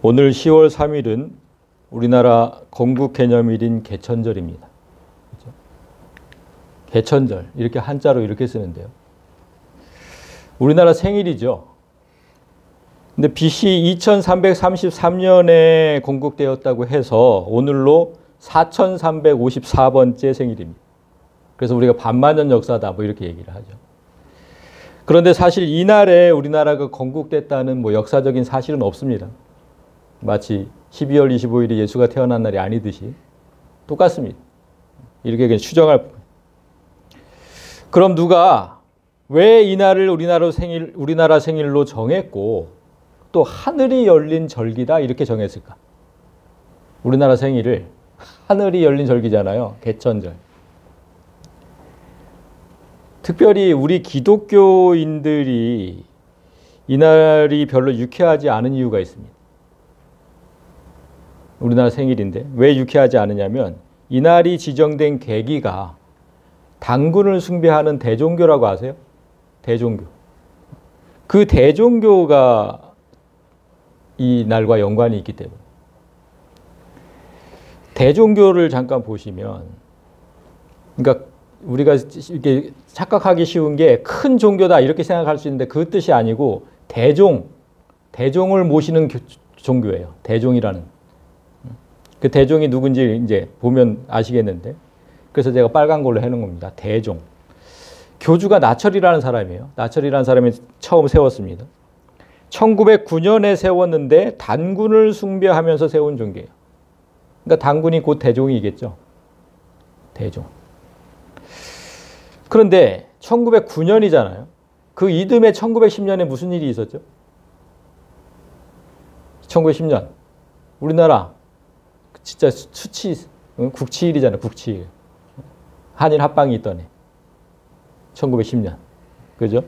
오늘 10월 3일은 우리나라 건국개념일인 개천절입니다. 그렇죠? 개천절, 이렇게 한자로 이렇게 쓰는데요. 우리나라 생일이죠. 근데 BC 2333년에 건국되었다고 해서 오늘로 4354번째 생일입니다. 그래서 우리가 반만년 역사다 뭐 이렇게 얘기를 하죠. 그런데 사실 이날에 우리나라가 건국됐다는 뭐 역사적인 사실은 없습니다. 마치 12월 25일이 예수가 태어난 날이 아니듯이 똑같습니다. 이렇게 그냥 추정할 뿐. 그럼 누가 왜 이날을 우리나라 생일로 정했고 또 하늘이 열린 절기다 이렇게 정했을까? 우리나라 생일을 하늘이 열린 절기잖아요. 개천절. 특별히 우리 기독교인들이 이날이 별로 유쾌하지 않은 이유가 있습니다. 우리나라 생일인데 왜 유쾌하지 않으냐면 이날이 지정된 계기가 당군을 숭배하는 대종교라고 아세요? 대종교. 그 대종교가 이 날과 연관이 있기 때문에. 대종교를 잠깐 보시면, 그러니까 우리가 이렇게 착각하기 쉬운 게 큰 종교다 이렇게 생각할 수 있는데 그 뜻이 아니고 대종을 모시는 종교예요. 대종이라는. 그 대종이 누군지 이제 보면 아시겠는데, 그래서 제가 빨간 걸로 해놓은 겁니다. 대종. 교주가 나철이라는 사람이에요. 나철이라는 사람이 처음 세웠습니다. 1909년에 세웠는데 단군을 숭배하면서 세운 종교예요. 그러니까 단군이 곧 대종이겠죠. 대종. 그런데 1909년이잖아요. 그 이듬해 1910년에 무슨 일이 있었죠? 1910년. 우리나라 진짜 국치일이잖아요. 국치일. 한일 합방이 있던 해. 1910년. 그죠?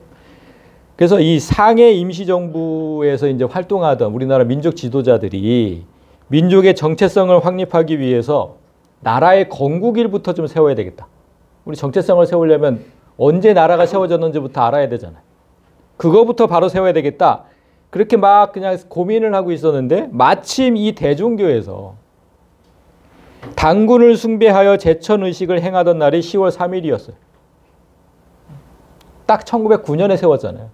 그래서 이 상해 임시정부에서 이제 활동하던 우리나라 민족 지도자들이 민족의 정체성을 확립하기 위해서 나라의 건국일부터 좀 세워야 되겠다. 우리 정체성을 세우려면 언제 나라가 세워졌는지부터 알아야 되잖아요. 그거부터 바로 세워야 되겠다. 그렇게 막 그냥 고민을 하고 있었는데 마침 이 대종교에서 당군을 숭배하여 제천의식을 행하던 날이 10월 3일이었어요. 딱 1909년에 세웠잖아요.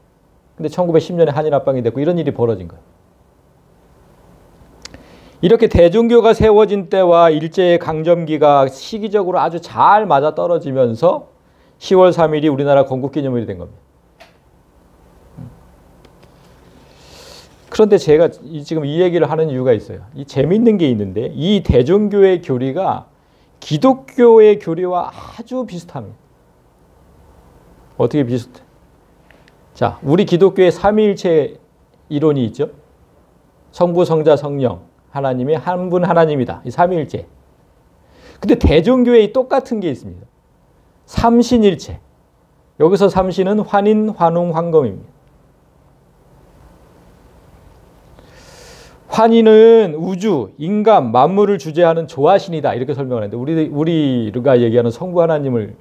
근데 1910년에 한일합방이 됐고 이런 일이 벌어진 거예요. 이렇게 대종교가 세워진 때와 일제의 강점기가 시기적으로 아주 잘 맞아떨어지면서 10월 3일이 우리나라 건국기념일이 된 겁니다. 그런데 제가 지금 이 얘기를 하는 이유가 있어요. 이 재미있는 게 있는데 이 대종교의 교리가 기독교의 교리와 아주 비슷합니다. 어떻게 비슷해? 자, 우리 기독교의 삼위일체 이론이 있죠. 성부, 성자, 성령 하나님이 한 분 하나님이다. 이 삼위일체. 근데 대종교에 똑같은 게 있습니다. 삼신일체. 여기서 삼신은 환인, 환웅, 환검입니다. 환인은 우주, 인간, 만물을 주재하는 조화신이다. 이렇게 설명하는데 우리가 얘기하는 성부 하나님을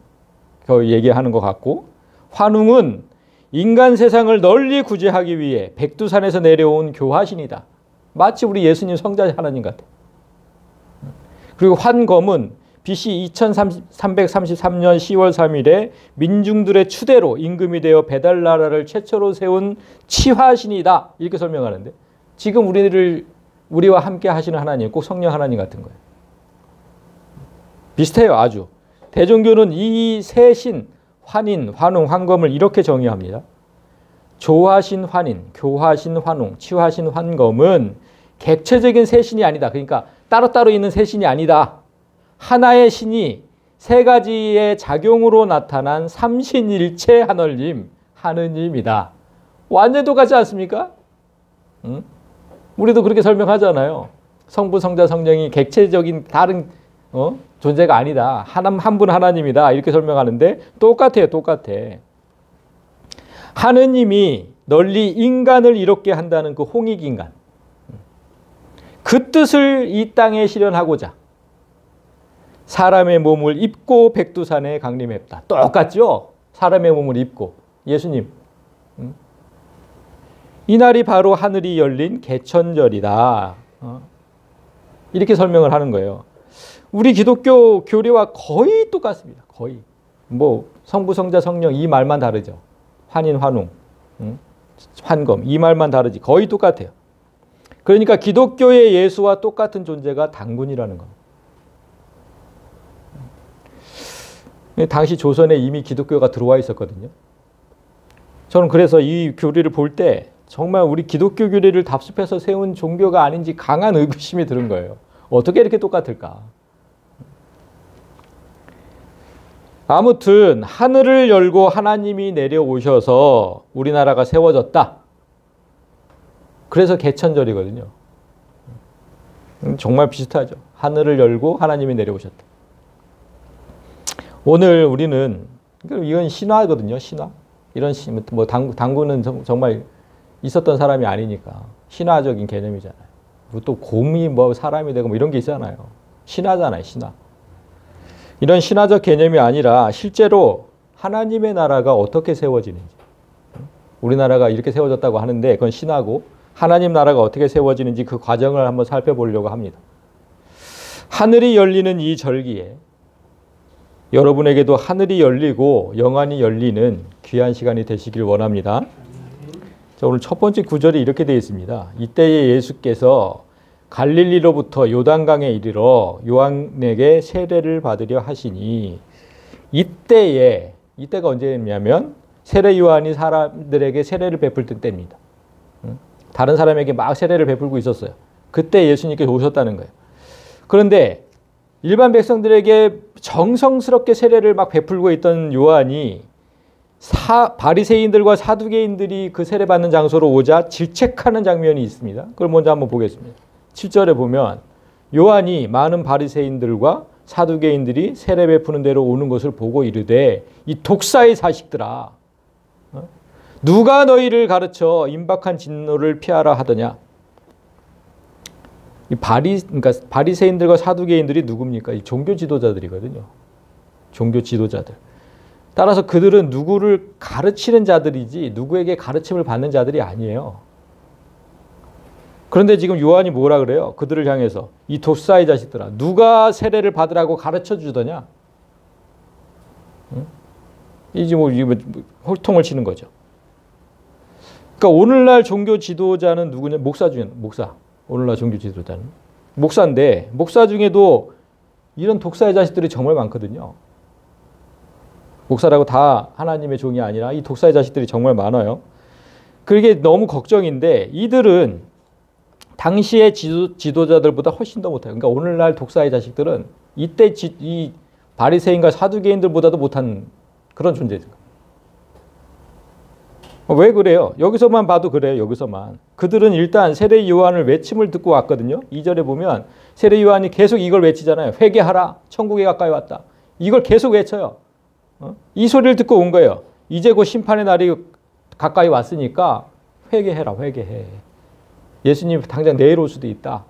얘기하는 것 같고, 환웅은 인간 세상을 널리 구제하기 위해 백두산에서 내려온 교화신이다. 마치 우리 예수님 성자 하나님 같아. 그리고 환검은 BC 2333년 10월 3일에 민중들의 추대로 임금이 되어 배달나라를 최초로 세운 치화신이다. 이렇게 설명하는데 지금 우리와 함께 하시는 하나님, 꼭 성령 하나님 같은 거예요. 비슷해요, 아주. 대종교는 이 세 신, 환인, 환웅, 환검을 이렇게 정의합니다. 조화신 환인, 교화신 환웅, 치화신 환검은 객체적인 세 신이 아니다. 그러니까 따로따로 있는 세 신이 아니다. 하나의 신이 세 가지의 작용으로 나타난 삼신일체 하늘님, 하느님이다. 완전 똑같지 않습니까? 응? 우리도 그렇게 설명하잖아요. 성부, 성자, 성령이 객체적인 다른 존재가 아니다. 한 분 하나님이다. 이렇게 설명하는데 똑같아요. 똑같아. 하느님이 널리 인간을 이롭게 한다는 그 홍익인간. 그 뜻을 이 땅에 실현하고자 사람의 몸을 입고 백두산에 강림했다. 똑같죠? 사람의 몸을 입고. 예수님. 이날이 바로 하늘이 열린 개천절이다. 이렇게 설명을 하는 거예요. 우리 기독교 교리와 거의 똑같습니다. 거의. 뭐 성부, 성자, 성령 이 말만 다르죠. 환인, 환웅, 환검 이 말만 다르지 거의 똑같아요. 그러니까 기독교의 예수와 똑같은 존재가 당군이라는 겁니다. 당시 조선에 이미 기독교가 들어와 있었거든요. 저는 그래서 이 교리를 볼 때 정말 우리 기독교 교리를 답습해서 세운 종교가 아닌지 강한 의구심이 드는 거예요. 어떻게 이렇게 똑같을까? 아무튼 하늘을 열고 하나님이 내려오셔서 우리나라가 세워졌다. 그래서 개천절이거든요. 정말 비슷하죠. 하늘을 열고 하나님이 내려오셨다. 오늘 우리는 이건 신화거든요. 신화. 이런 뭐 당군은 정말 있었던 사람이 아니니까 신화적인 개념이잖아요. 또 곰이 뭐 사람이 되고 뭐 이런 게 있잖아요. 신화잖아요. 신화. 이런 신화적 개념이 아니라 실제로 하나님의 나라가 어떻게 세워지는지. 우리나라가 이렇게 세워졌다고 하는데 그건 신화고 하나님 나라가 어떻게 세워지는지 그 과정을 한번 살펴보려고 합니다. 하늘이 열리는 이 절기에 여러분에게도 하늘이 열리고 영안이 열리는 귀한 시간이 되시길 원합니다. 자, 오늘 첫 번째 구절이 이렇게 되어 있습니다. 이때에 예수께서 갈릴리로부터 요단강에 이르러 요한에게 세례를 받으려 하시니 이때가 언제냐면 세례 요한이 사람들에게 세례를 베풀 때입니다. 다른 사람에게 막 세례를 베풀고 있었어요. 그때 예수님께서 오셨다는 거예요. 그런데 일반 백성들에게 정성스럽게 세례를 막 베풀고 있던 요한이 바리새인들과 사두개인들이 그 세례 받는 장소로 오자 질책하는 장면이 있습니다. 그걸 먼저 한번 보겠습니다. 7절에 보면 요한이 많은 바리새인들과 사두개인들이 세례 베푸는 데로 오는 것을 보고 이르되 이 독사의 자식들아 누가 너희를 가르쳐 임박한 진노를 피하라 하더냐. 그러니까 바리새인들과 사두개인들이 누굽니까? 이 종교 지도자들이거든요. 종교 지도자들. 따라서 그들은 누구를 가르치는 자들이지 누구에게 가르침을 받는 자들이 아니에요. 그런데 지금 요한이 뭐라 그래요? 그들을 향해서 이 독사의 자식들아 누가 세례를 받으라고 가르쳐 주더냐? 이제 뭐 홀통을 치는 거죠. 그러니까 오늘날 종교 지도자는 누구냐? 목사. 오늘날 종교 지도자는 목사인데 목사 중에도 이런 독사의 자식들이 정말 많거든요. 목사라고 다 하나님의 종이 아니라 이 독사의 자식들이 정말 많아요. 그게 너무 걱정인데 이들은 당시의 지도자들보다 훨씬 더 못해요. 그러니까 오늘날 독사의 자식들은 이때 이 바리새인과 사두개인들보다도 못한 그런 존재죠. 왜 그래요? 여기서만 봐도 그래요. 여기서만. 그들은 일단 세례 요한을 외침을 듣고 왔거든요. 2절에 보면 세례 요한이 계속 이걸 외치잖아요. 회개하라. 천국에 가까이 왔다. 이걸 계속 외쳐요. 이 소리를 듣고 온 거예요. 이제 곧 심판의 날이 가까이 왔으니까 회개해라. 회개해. 예수님 당장 내일 올 수도 있다.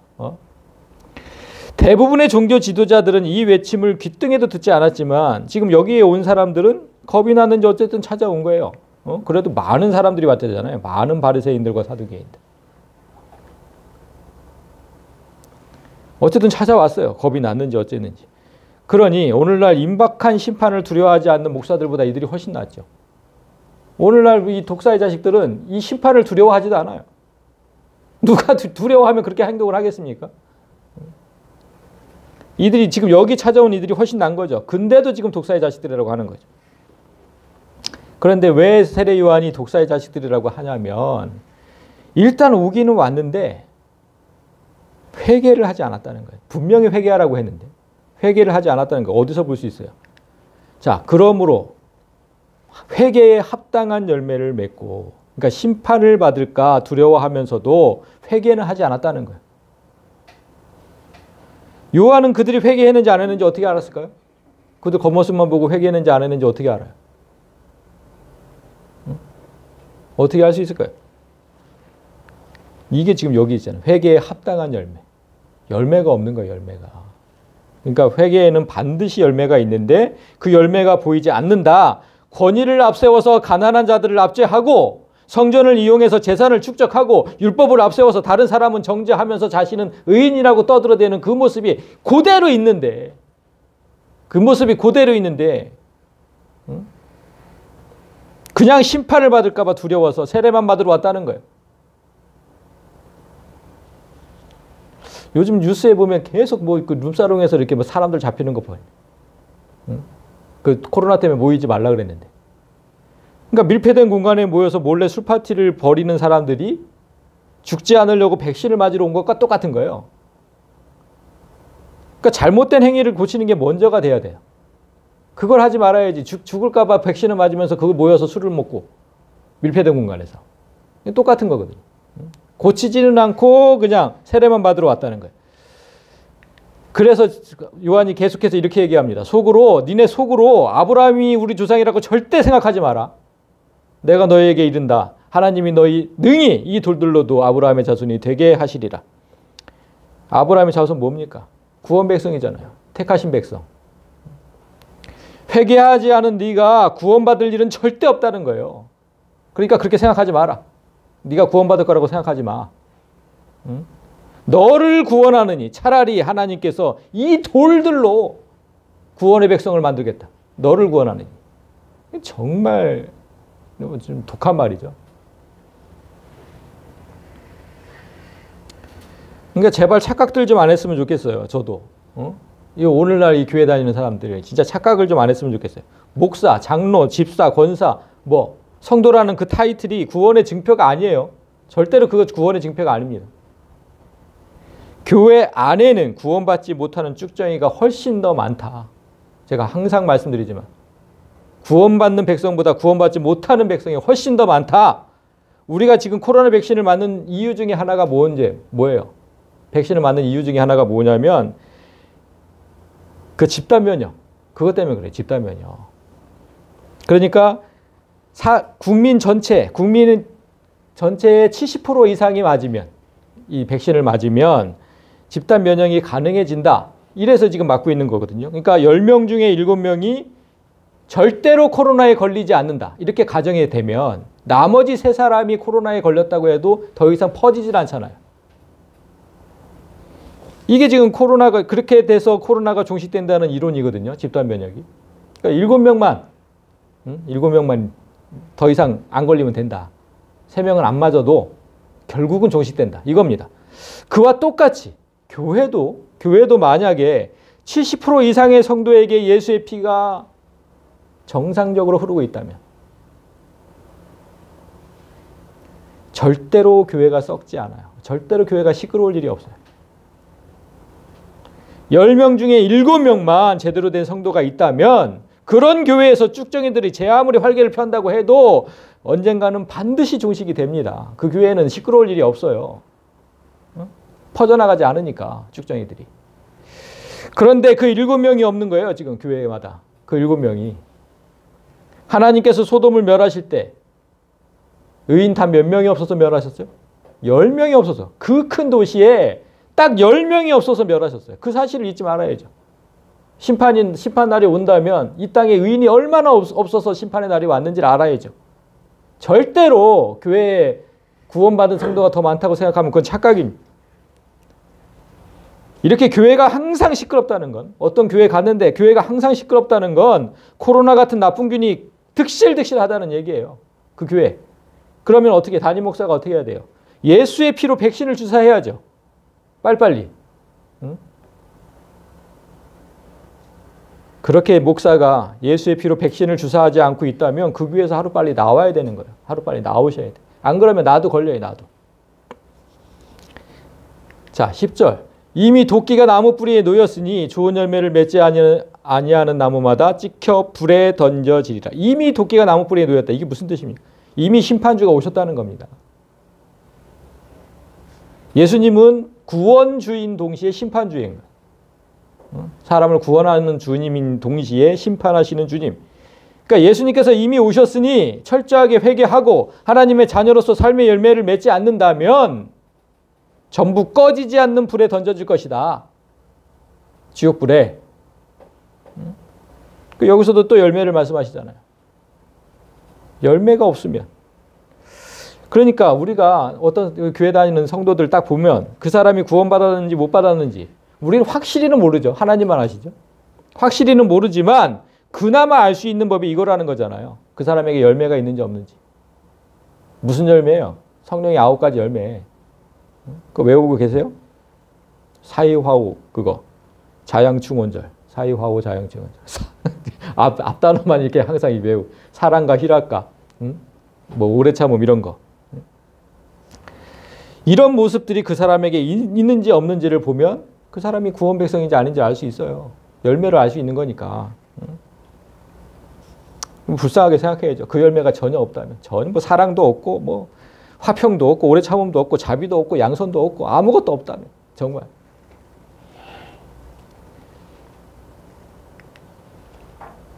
대부분의 종교 지도자들은 이 외침을 귓등에도 듣지 않았지만 지금 여기에 온 사람들은 겁이 났는지 어쨌든 찾아온 거예요. 그래도 많은 사람들이 왔다잖아요. 많은 바리새인들과 사두개인들. 어쨌든 찾아왔어요. 겁이 났는지 어쨌는지. 그러니 오늘날 임박한 심판을 두려워하지 않는 목사들보다 이들이 훨씬 낫죠. 오늘날 이 독사의 자식들은 이 심판을 두려워하지도 않아요. 누가 두려워하면 그렇게 행동을 하겠습니까? 이들이 지금 여기 찾아온 이들이 훨씬 난 거죠. 근데도 지금 독사의 자식들이라고 하는 거죠. 그런데 왜 세례 요한이 독사의 자식들이라고 하냐면 일단 오기는 왔는데 회개를 하지 않았다는 거예요. 분명히 회개하라고 했는데 회개를 하지 않았다는 거 어디서 볼 수 있어요? 자, 그러므로 회개에 합당한 열매를 맺고 그러니까 심판을 받을까 두려워하면서도 회개는 하지 않았다는 거예요. 요한은 그들이 회개했는지 안 했는지 어떻게 알았을까요? 그들 겉모습만 보고 회개했는지 안 했는지 어떻게 알아요? 어떻게 알 수 있을까요? 이게 지금 여기 있잖아요. 회개에 합당한 열매. 열매가 없는 거예요. 열매가. 그러니까 회개에는 반드시 열매가 있는데 그 열매가 보이지 않는다. 권위를 앞세워서 가난한 자들을 압제하고 성전을 이용해서 재산을 축적하고 율법을 앞세워서 다른 사람은 정죄하면서 자신은 의인이라고 떠들어대는 그 모습이 그대로 있는데, 그냥 심판을 받을까 봐 두려워서 세례만 받으러 왔다는 거예요. 요즘 뉴스에 보면 계속 뭐 그 룸사롱에서 이렇게 뭐 사람들 잡히는 거 보여요. 그 코로나 때문에 모이지 말라 그랬는데. 그러니까 밀폐된 공간에 모여서 몰래 술 파티를 벌이는 사람들이 죽지 않으려고 백신을 맞으러 온 것과 똑같은 거예요. 그러니까 잘못된 행위를 고치는 게 먼저가 돼야 돼요. 그걸 하지 말아야지. 죽을까 봐 백신을 맞으면서 그거 모여서 술을 먹고 밀폐된 공간에서. 똑같은 거거든요. 고치지는 않고 그냥 세례만 받으러 왔다는 거예요. 그래서 요한이 계속해서 이렇게 얘기합니다. 니네 속으로 아브라함이 우리 조상이라고 절대 생각하지 마라. 내가 너희에게 이른다. 하나님이 너희 능히 이 돌들로도 아브라함의 자손이 되게 하시리라. 아브라함의 자손 뭡니까? 구원 백성이잖아요. 택하신 백성. 회개하지 않은 네가 구원받을 일은 절대 없다는 거예요. 그러니까 그렇게 생각하지 마라. 네가 구원받을 거라고 생각하지 마. 응? 너를 구원하느니 차라리 하나님께서 이 돌들로 구원의 백성을 만들겠다. 너를 구원하느니. 정말 좀 독한 말이죠. 그러니까 제발 착각들 좀 안 했으면 좋겠어요. 저도. 이 오늘날 이 교회 다니는 사람들이 진짜 착각을 좀 안 했으면 좋겠어요. 목사, 장로, 집사, 권사, 뭐 성도라는 그 타이틀이 구원의 증표가 아니에요. 절대로 그거 구원의 증표가 아닙니다. 교회 안에는 구원받지 못하는 쭉정이가 훨씬 더 많다. 제가 항상 말씀드리지만 구원받는 백성보다 구원받지 못하는 백성이 훨씬 더 많다. 우리가 지금 코로나 백신을 맞는 이유 중에 하나가 뭐예요? 백신을 맞는 이유 중에 하나가 뭐냐면 그 집단 면역. 그것 때문에 그래요. 집단 면역. 그러니까 국민 전체의 70% 이상이 맞으면, 이 백신을 맞으면 집단 면역이 가능해진다. 이래서 지금 맞고 있는 거거든요. 그러니까 10명 중에 7명이 절대로 코로나에 걸리지 않는다. 이렇게 가정이 되면 나머지 3사람이 코로나에 걸렸다고 해도 더 이상 퍼지질 않잖아요. 이게 지금 코로나가 그렇게 돼서 코로나가 종식된다는 이론이거든요. 집단 면역이. 그러니까 7명만 더 이상 안 걸리면 된다. 3명은 안 맞아도 결국은 종식된다. 이겁니다. 그와 똑같이 교회도 만약에 70% 이상의 성도에게 예수의 피가 정상적으로 흐르고 있다면 절대로 교회가 썩지 않아요. 절대로 교회가 시끄러울 일이 없어요. 10명 중에 7명만 제대로 된 성도가 있다면 그런 교회에서 쭉정이들이 제 아무리 활개를 편다고 해도 언젠가는 반드시 종식이 됩니다. 그 교회는 시끄러울 일이 없어요. 퍼져나가지 않으니까 쭉정이들이. 그런데 그 7명이 없는 거예요. 지금 교회마다. 그 7명이. 하나님께서 소돔을 멸하실 때 의인 단 몇 명이 없어서 멸하셨어요? 10명이 없어서. 그 큰 도시에 딱 10명이 없어서 멸하셨어요. 그 사실을 잊지 말아야죠. 심판 날이 온다면 이 땅에 의인이 얼마나 없어서 심판의 날이 왔는지를 알아야죠. 절대로 교회에 구원받은 성도가 더 많다고 생각하면 그건 착각입니다. 이렇게 교회가 항상 시끄럽다는 건, 어떤 교회 갔는데 교회가 항상 시끄럽다는 건 코로나 같은 나쁜 균이 득실득실하다는 얘기예요. 그 교회. 그러면 어떻게, 담임 목사가 어떻게 해야 돼요? 예수의 피로 백신을 주사해야죠. 빨리빨리. 응? 그렇게 목사가 예수의 피로 백신을 주사하지 않고 있다면 그 교회에서 하루빨리 나와야 되는 거예요. 하루빨리 나오셔야 돼. 안 그러면 나도 걸려요. 나도. 자, 10절. 이미 도끼가 나무 뿌리에 놓였으니 좋은 열매를 맺지 아니하는 나무마다 찍혀 불에 던져지리라. 이미 도끼가 나무 뿌리에 놓였다. 이게 무슨 뜻입니까? 이미 심판주가 오셨다는 겁니다. 예수님은 구원주인 동시에 심판주인 거예요. 사람을 구원하는 주님인 동시에 심판하시는 주님. 그러니까 예수님께서 이미 오셨으니 철저하게 회개하고 하나님의 자녀로서 삶의 열매를 맺지 않는다면 전부 꺼지지 않는 불에 던져질 것이다. 지옥불에. 여기서도 또 열매를 말씀하시잖아요. 열매가 없으면. 그러니까 우리가 어떤 교회 다니는 성도들 딱 보면 그 사람이 구원받았는지 못 받았는지 우리는 확실히는 모르죠. 하나님만 아시죠. 확실히는 모르지만 그나마 알 수 있는 법이 이거라는 거잖아요. 그 사람에게 열매가 있는지 없는지. 무슨 열매예요? 성령의 9가지 열매. 그거 외우고 계세요? 사이화오 그거. 자양충원절. 사이화오 자양충원절. 앞 단어만 이렇게 항상 외우. 사랑과 희락과 뭐 오래 참음 이런 거. 이런 모습들이 그 사람에게 있는지 없는지를 보면 그 사람이 구원 백성인지 아닌지 알 수 있어요. 열매를 알 수 있는 거니까. 불쌍하게 생각해야죠. 그 열매가 전혀 없다면. 전혀 뭐 사랑도 없고 뭐 화평도 없고 오래 참음도 없고 자비도 없고 양선도 없고 아무것도 없다면. 정말.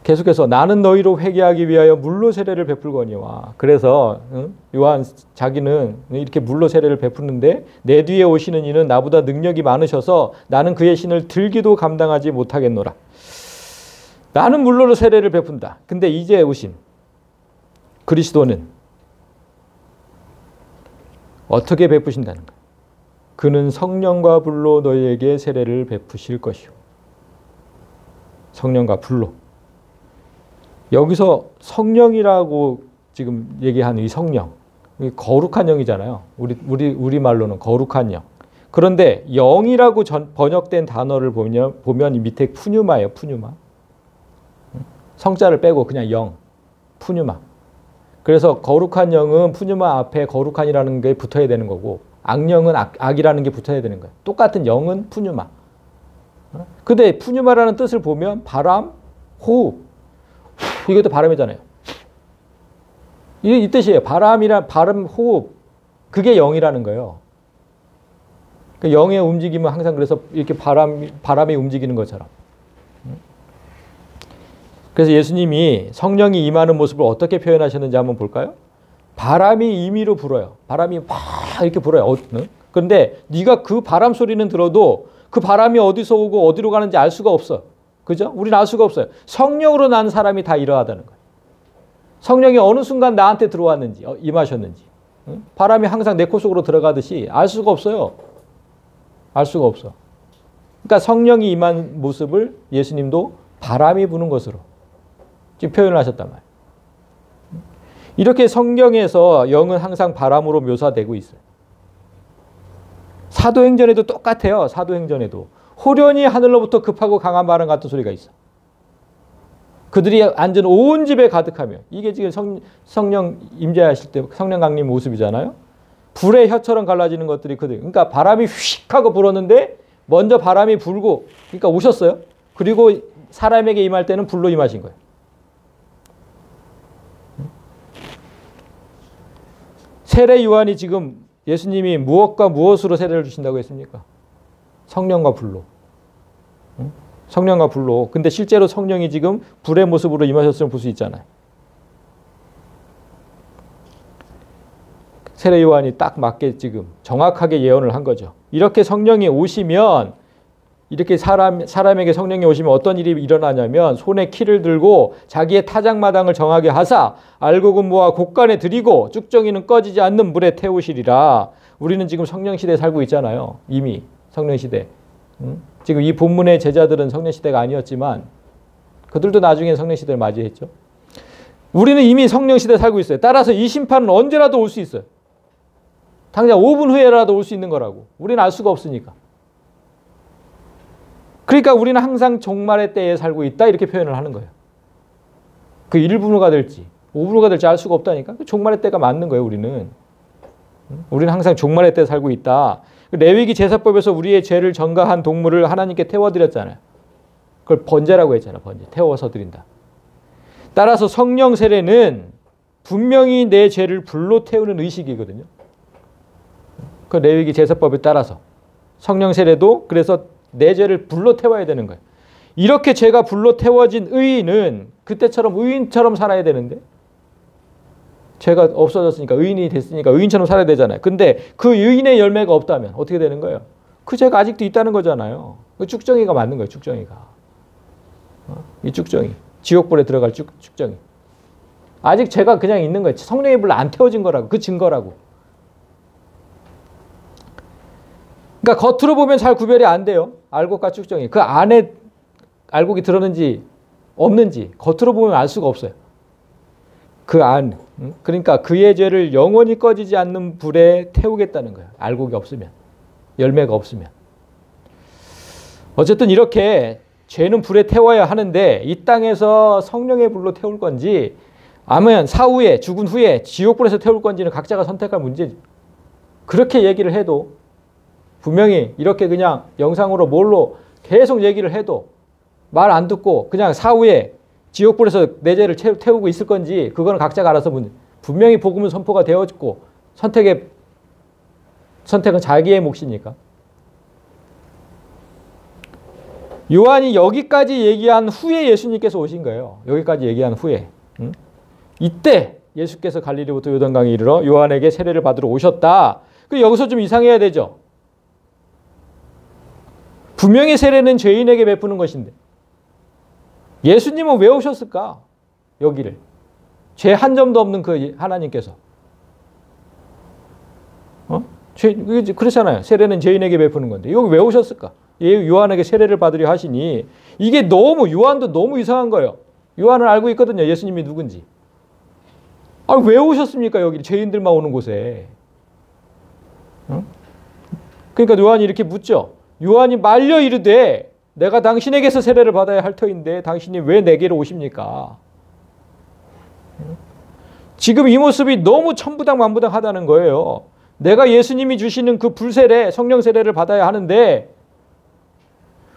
계속해서 나는 너희로 회개하기 위하여 물로 세례를 베풀거니와. 그래서 요한 자기는 이렇게 물로 세례를 베푸는데 내 뒤에 오시는 이는 나보다 능력이 많으셔서 나는 그의 신을 들기도 감당하지 못하겠노라. 나는 물로 세례를 베푼다. 근데 이제 오신 그리스도는 어떻게 베푸신다는 거야? 그는 성령과 불로 너희에게 세례를 베푸실 것이요. 성령과 불로. 여기서 성령이라고 지금 얘기하는 이 성령, 거룩한 영이잖아요. 우리 말로는 거룩한 영. 그런데 영이라고 번역된 단어를 보면 이 밑에 푸뉴마예요. 푸뉴마. 성자를 빼고 그냥 영, 푸뉴마. 그래서 거룩한 영은 푸뉴마 앞에 거룩한이라는 게 붙어야 되는 거고 악령은 악이라는 게 붙어야 되는 거예요. 똑같은 영은 푸뉴마. 근데 푸뉴마라는 뜻을 보면 바람, 호흡. 이것도 바람이잖아요. 이 뜻이에요. 발음, 호흡. 그게 영이라는 거예요. 그 영의 움직임은 항상 그래서 이렇게 바람이 움직이는 것처럼. 그래서 예수님이 성령이 임하는 모습을 어떻게 표현하셨는지 한번 볼까요? 바람이 임의로 불어요. 바람이 막 이렇게 불어요. 그런데 네가 그 바람 소리는 들어도 그 바람이 어디서 오고 어디로 가는지 알 수가 없어. 그죠? 우리는 알 수가 없어요. 성령으로 난 사람이 다 이러하다는 거예요. 성령이 어느 순간 나한테 들어왔는지, 임하셨는지. 바람이 항상 내 코 속으로 들어가듯이 알 수가 없어요. 알 수가 없어. 그러니까 성령이 임한 모습을 예수님도 바람이 부는 것으로 지금 표현을 하셨단 말이에요. 이렇게 성경에서 영은 항상 바람으로 묘사되고 있어요. 사도행전에도 똑같아요. 사도행전에도. 호련히 하늘로부터 급하고 강한 바람 같은 소리가 있어. 그들이 앉은 온 집에 가득하며. 이게 지금 성령 임재하실 때 성령 강림 모습이잖아요. 불의 혀처럼 갈라지는 것들이 그러니까 바람이 휙 하고 불었는데 먼저 바람이 불고 그러니까 오셨어요. 그리고 사람에게 임할 때는 불로 임하신 거예요. 세례 요한이 지금 예수님이 무엇과 무엇으로 세례를 주신다고 했습니까? 성령과 불로. 성령과 불로. 근데 실제로 성령이 지금 불의 모습으로 임하셨음을 볼 수 있잖아요. 세례 요한이 딱 맞게 지금 정확하게 예언을 한 거죠. 이렇게 성령이 오시면 이렇게 사람에게 성령이 오시면 어떤 일이 일어나냐면 손에 키를 들고 자기의 타작마당을 정하게 하사 알곡은 곡간에 들이고 쭉정이는 꺼지지 않는 물에 태우시리라. 우리는 지금 성령시대에 살고 있잖아요. 이미 성령시대. 지금 이 본문의 제자들은 성령시대가 아니었지만 그들도 나중에 성령시대를 맞이했죠. 우리는 이미 성령시대에 살고 있어요. 따라서 이 심판은 언제라도 올 수 있어요. 당장 5분 후에라도 올 수 있는 거라고. 우리는 알 수가 없으니까. 그러니까 우리는 항상 종말의 때에 살고 있다 이렇게 표현을 하는 거예요. 그 1분후가 될지 5분후가 될지 알 수가 없다니까. 종말의 때가 맞는 거예요. 우리는 항상 종말의 때에 살고 있다. 레위기 제사법에서 우리의 죄를 전가한 동물을 하나님께 태워드렸잖아요. 그걸 번제라고 했잖아요. 번제. 태워서 드린다. 따라서 성령 세례는 분명히 내 죄를 불로 태우는 의식이거든요. 그 레위기 제사법에 따라서 성령 세례도 그래서 내 죄를 불로 태워야 되는 거예요. 이렇게 죄가 불로 태워진 의인은 그때처럼 의인처럼 살아야 되는데 죄가 없어졌으니까 의인이 됐으니까 의인처럼 살아야 되잖아요. 근데 그 의인의 열매가 없다면 어떻게 되는 거예요? 그 죄가 아직도 있다는 거잖아요. 그 쭉정이가 맞는 거예요. 쭉정이가. 이 쭉정이. 지옥불에 들어갈 쭉정이. 아직 죄가 그냥 있는 거예요. 성령의 불로 안 태워진 거라고. 그 증거라고. 그러니까 겉으로 보면 잘 구별이 안 돼요. 알곡과 쭉정이. 그 안에 알곡이 들었는지 없는지 겉으로 보면 알 수가 없어요. 그 안. 그러니까 그의 죄를 영원히 꺼지지 않는 불에 태우겠다는 거예요. 알곡이 없으면. 열매가 없으면. 어쨌든 이렇게 죄는 불에 태워야 하는데 이 땅에서 성령의 불로 태울 건지 아니면 사후에 죽은 후에 지옥불에서 태울 건지는 각자가 선택할 문제지. 그렇게 얘기를 해도 분명히 이렇게 그냥 영상으로 뭘로 계속 얘기를 해도 말 안 듣고 그냥 사후에 지옥불에서 내 죄를 태우고 있을 건지 그거는 각자가 알아서 분명히 복음은 선포가 되어졌고 선택은 자기의 몫이니까. 요한이 여기까지 얘기한 후에 예수님께서 오신 거예요. 여기까지 얘기한 후에. 이때 예수께서 갈릴리부터 요단강에 이르러 요한에게 세례를 받으러 오셨다. 여기서 좀 이상해야 되죠. 분명히 세례는 죄인에게 베푸는 것인데 예수님은 왜 오셨을까? 여기를. 죄 한 점도 없는 그 하나님께서. 그렇잖아요. 세례는 죄인에게 베푸는 건데 여기 왜 오셨을까? 요한에게 세례를 받으려 하시니 이게 요한도 너무 이상한 거예요. 요한은 알고 있거든요. 예수님이 누군지. 왜 오셨습니까? 여기 죄인들만 오는 곳에. 그러니까 요한이 이렇게 묻죠. 요한이 말려 이르되 내가 당신에게서 세례를 받아야 할 터인데 당신이 왜 내게로 오십니까? 지금 이 모습이 너무 천부당만부당하다는 거예요. 내가 예수님이 주시는 그 불세례, 성령 세례를 받아야 하는데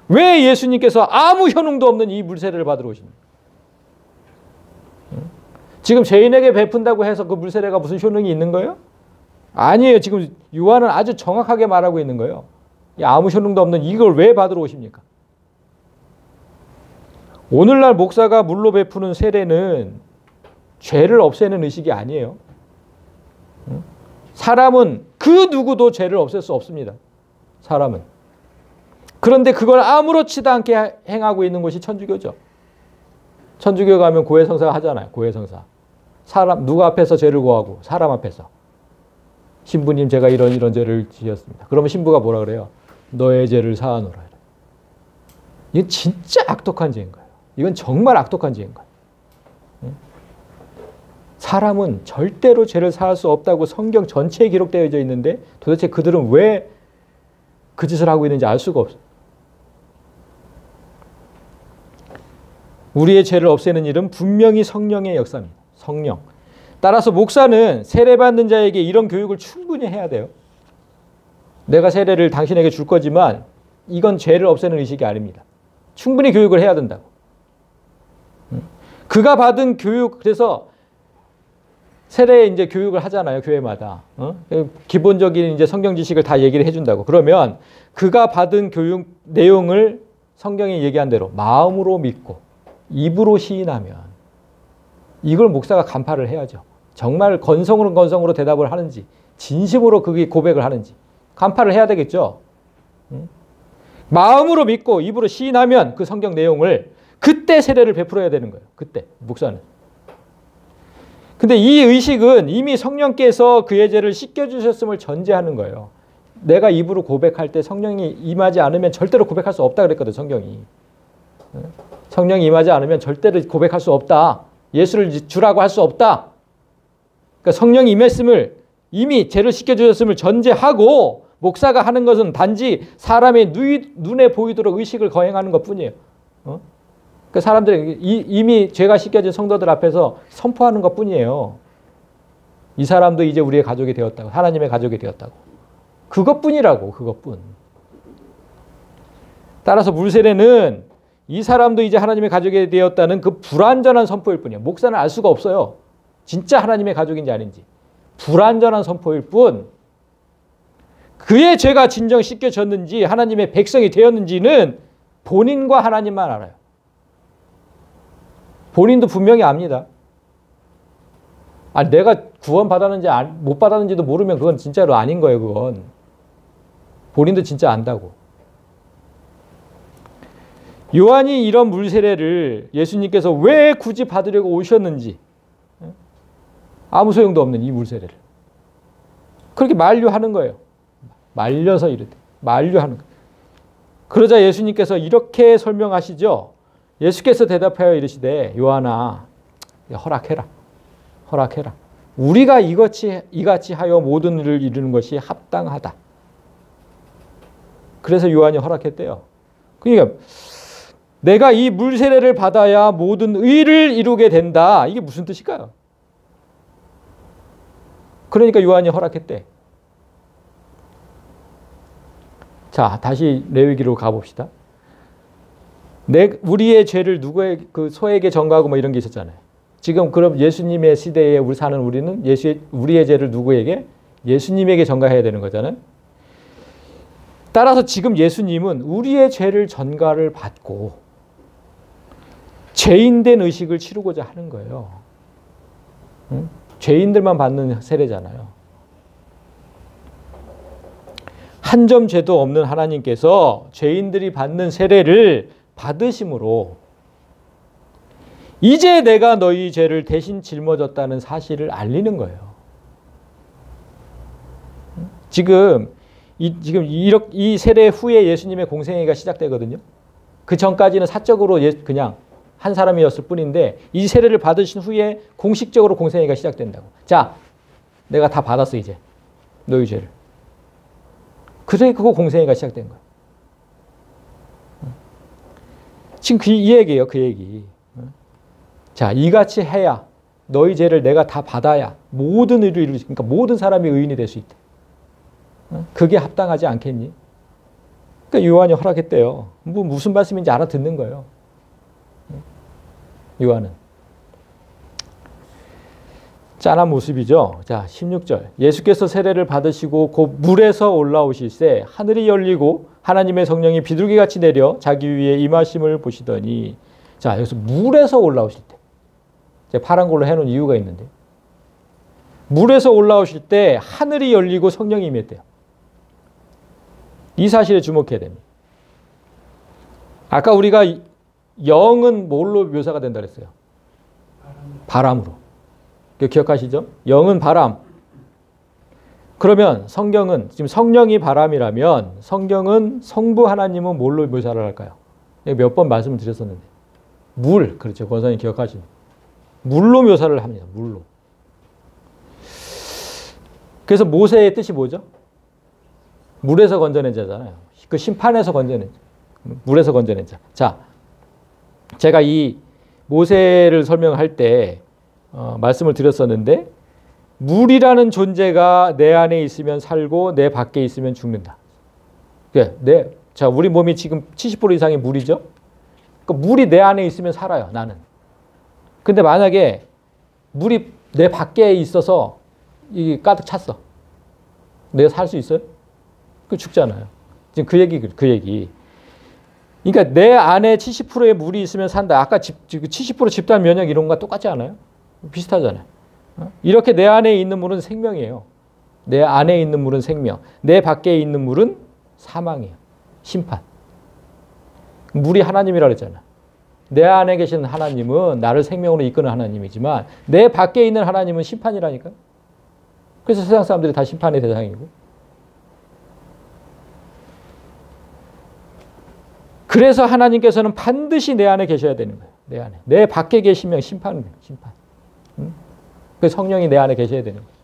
왜 예수님께서 아무 효능도 없는 이 물세례를 받으러 오십니까? 지금 죄인에게 베푼다고 해서 그 물세례가 무슨 효능이 있는 거예요? 아니에요. 지금 요한은 아주 정확하게 말하고 있는 거예요. 아무 효능도 없는 이걸 왜 받으러 오십니까? 오늘날 목사가 물로 베푸는 세례는 죄를 없애는 의식이 아니에요. 사람은 그 누구도 죄를 없앨 수 없습니다. 사람은. 그런데 그걸 아무렇지도 않게 행하고 있는 것이 천주교죠. 천주교 가면 고해성사 하잖아요. 고해성사. 사람 누구 앞에서 죄를 고하고 사람 앞에서. 신부님 제가 이런 죄를 지었습니다. 그러면 신부가 뭐라 그래요? 너의 죄를 사하노라. 이건 진짜 악독한 죄인 거예요. 이건 정말 악독한 죄인 거예요. 사람은 절대로 죄를 사할 수 없다고 성경 전체에 기록되어져 있는데 도대체 그들은 왜 그 짓을 하고 있는지 알 수가 없어요. 우리의 죄를 없애는 일은 분명히 성령의 역사입니다. 성령. 따라서 목사는 세례받는 자에게 이런 교육을 충분히 해야 돼요. 내가 세례를 당신에게 줄 거지만 이건 죄를 없애는 의식이 아닙니다. 충분히 교육을 해야 된다고. 그가 받은 교육, 그래서 세례 이제 교육을 하잖아요, 교회마다. 기본적인 이제 성경 지식을 다 얘기를 해준다고. 그러면 그가 받은 교육 내용을 성경이 얘기한 대로 마음으로 믿고 입으로 시인하면 이걸 목사가 간파를 해야죠. 정말 건성으로 대답을 하는지, 진심으로 그게 고백을 하는지 간파를 해야 되겠죠. 마음으로 믿고 입으로 시인하면 그 성경 내용을 그때 세례를 베풀어야 되는 거예요. 그때 목사는. 근데 이 의식은 이미 성령께서 그의 죄를 씻겨주셨음을 전제하는 거예요. 내가 입으로 고백할 때 성령이 임하지 않으면 절대로 고백할 수 없다 그랬거든, 성경이. 성령이 임하지 않으면 절대로 고백할 수 없다. 예수를 주라고 할 수 없다. 그러니까 성령이 임했음을 이미 죄를 씻겨주셨음을 전제하고 목사가 하는 것은 단지 사람의 눈에 보이도록 의식을 거행하는 것뿐이에요. 그 사람들이 이미 죄가 씻겨진 성도들 앞에서 선포하는 것뿐이에요. 이 사람도 이제 우리의 가족이 되었다고, 하나님의 가족이 되었다고. 그것뿐이라고, 그것뿐. 따라서 물세례는 이 사람도 이제 하나님의 가족이 되었다는 그 불완전한 선포일 뿐이에요. 목사는 알 수가 없어요. 진짜 하나님의 가족인지 아닌지. 불완전한 선포일 뿐, 그의 죄가 진정 씻겨졌는지 하나님의 백성이 되었는지는 본인과 하나님만 알아요. 본인도 분명히 압니다. 내가 구원 받았는지 못 받았는지도 모르면 그건 진짜로 아닌 거예요. 그건 본인도 진짜 안다고. 요한이 이런 물세례를 예수님께서 왜 굳이 받으려고 오셨는지, 아무 소용도 없는 이 물세례를 그렇게 만류하는 거예요. 말려서 이르되 만류하는 거예요. 그러자 예수님께서 이렇게 설명하시죠. 예수께서 대답하여 이르시되 요한아 허락해라. 허락해라. 우리가 이같이 하여 모든 일을 이루는 것이 합당하다. 그래서 요한이 허락했대요. 그러니까 내가 이 물 세례를 받아야 모든 의를 이루게 된다. 이게 무슨 뜻일까요? 그러니까 요한이 허락했대. 자, 다시 레위기로 가봅시다. 우리의 죄를 소에게 전가하고 뭐 이런 게 있었잖아요. 지금 그럼 예수님의 시대에 사는 우리는 우리의 죄를 누구에게? 예수님에게 전가해야 되는 거잖아요. 따라서 지금 예수님은 우리의 죄를 전가를 받고 죄인된 의식을 치르고자 하는 거예요. 응? 죄인들만 받는 세례잖아요. 한 점 죄도 없는 하나님께서 죄인들이 받는 세례를 받으심으로 이제 내가 너희 죄를 대신 짊어졌다는 사실을 알리는 거예요. 지금 이 세례 후에 예수님의 공생애가 시작되거든요. 그 전까지는 사적으로 그냥 한 사람이었을 뿐인데 이 세례를 받으신 후에 공식적으로 공생애가 시작된다고. 자, 내가 다 받았어 이제 너희 죄를. 그래 그거 공생애가 시작된 거예요. 지금 이 얘기예요. 그 얘기. 자, 이같이 해야 너희 죄를 내가 다 받아야 모든 의를 이루지. 그러니까 모든 사람이 의인이 될 수 있다. 그게 합당하지 않겠니? 그러니까 요한이 허락했대요. 무슨 말씀인지 알아듣는 거예요. 요한은. 짠한 모습이죠. 자, 16절. 예수께서 세례를 받으시고 곧 물에서 올라오실새 하늘이 열리고 하나님의 성령이 비둘기같이 내려 자기 위에 임하심을 보시더니, 자, 여기서 물에서 올라오실 때. 제가 파란 걸로 해놓은 이유가 있는데. 물에서 올라오실 때 하늘이 열리고 성령이 임했대요. 이 사실에 주목해야 됩니다. 아까 우리가 영은 뭘로 묘사가 된다 그랬어요? 바람으로. 기억하시죠? 영은 바람. 그러면 성경은 지금 성령이 바람이라면 성경은 성부 하나님은 뭘로 묘사를 할까요? 몇 번 말씀을 드렸었는데. 물. 그렇죠. 권사님 기억하십니까? 물로 묘사를 합니다. 물로. 그래서 모세의 뜻이 뭐죠? 물에서 건져낸 자잖아요. 그 심판에서 건져낸 자. 물에서 건져낸 자. 자, 제가 이 모세를 설명할 때 말씀을 드렸었는데 물이라는 존재가 내 안에 있으면 살고 내 밖에 있으면 죽는다. 자, 우리 몸이 지금 70% 이상이 물이죠. 그러니까 물이 내 안에 있으면 살아요. 나는. 근데 만약에 물이 내 밖에 있어서 이게 가득 찼어. 내가 살 수 있어요? 그 죽잖아요. 지금 그 얘기. 그러니까 내 안에 70%의 물이 있으면 산다. 아까 70% 집단 면역 이런 거와 똑같지 않아요? 비슷하잖아요. 이렇게 내 안에 있는 물은 생명이에요. 내 안에 있는 물은 생명. 내 밖에 있는 물은 사망이에요. 심판. 물이 하나님이라고 했잖아. 내 안에 계신 하나님은 나를 생명으로 이끄는 하나님이지만 내 밖에 있는 하나님은 심판이라니까요. 그래서 세상 사람들이 다 심판의 대상이고. 그래서 하나님께서는 반드시 내 안에 계셔야 되는 거예요. 내 안에. 내 밖에 계시면 심판이에요. 심판. 그래서 성령이 내 안에 계셔야 되는 거예요.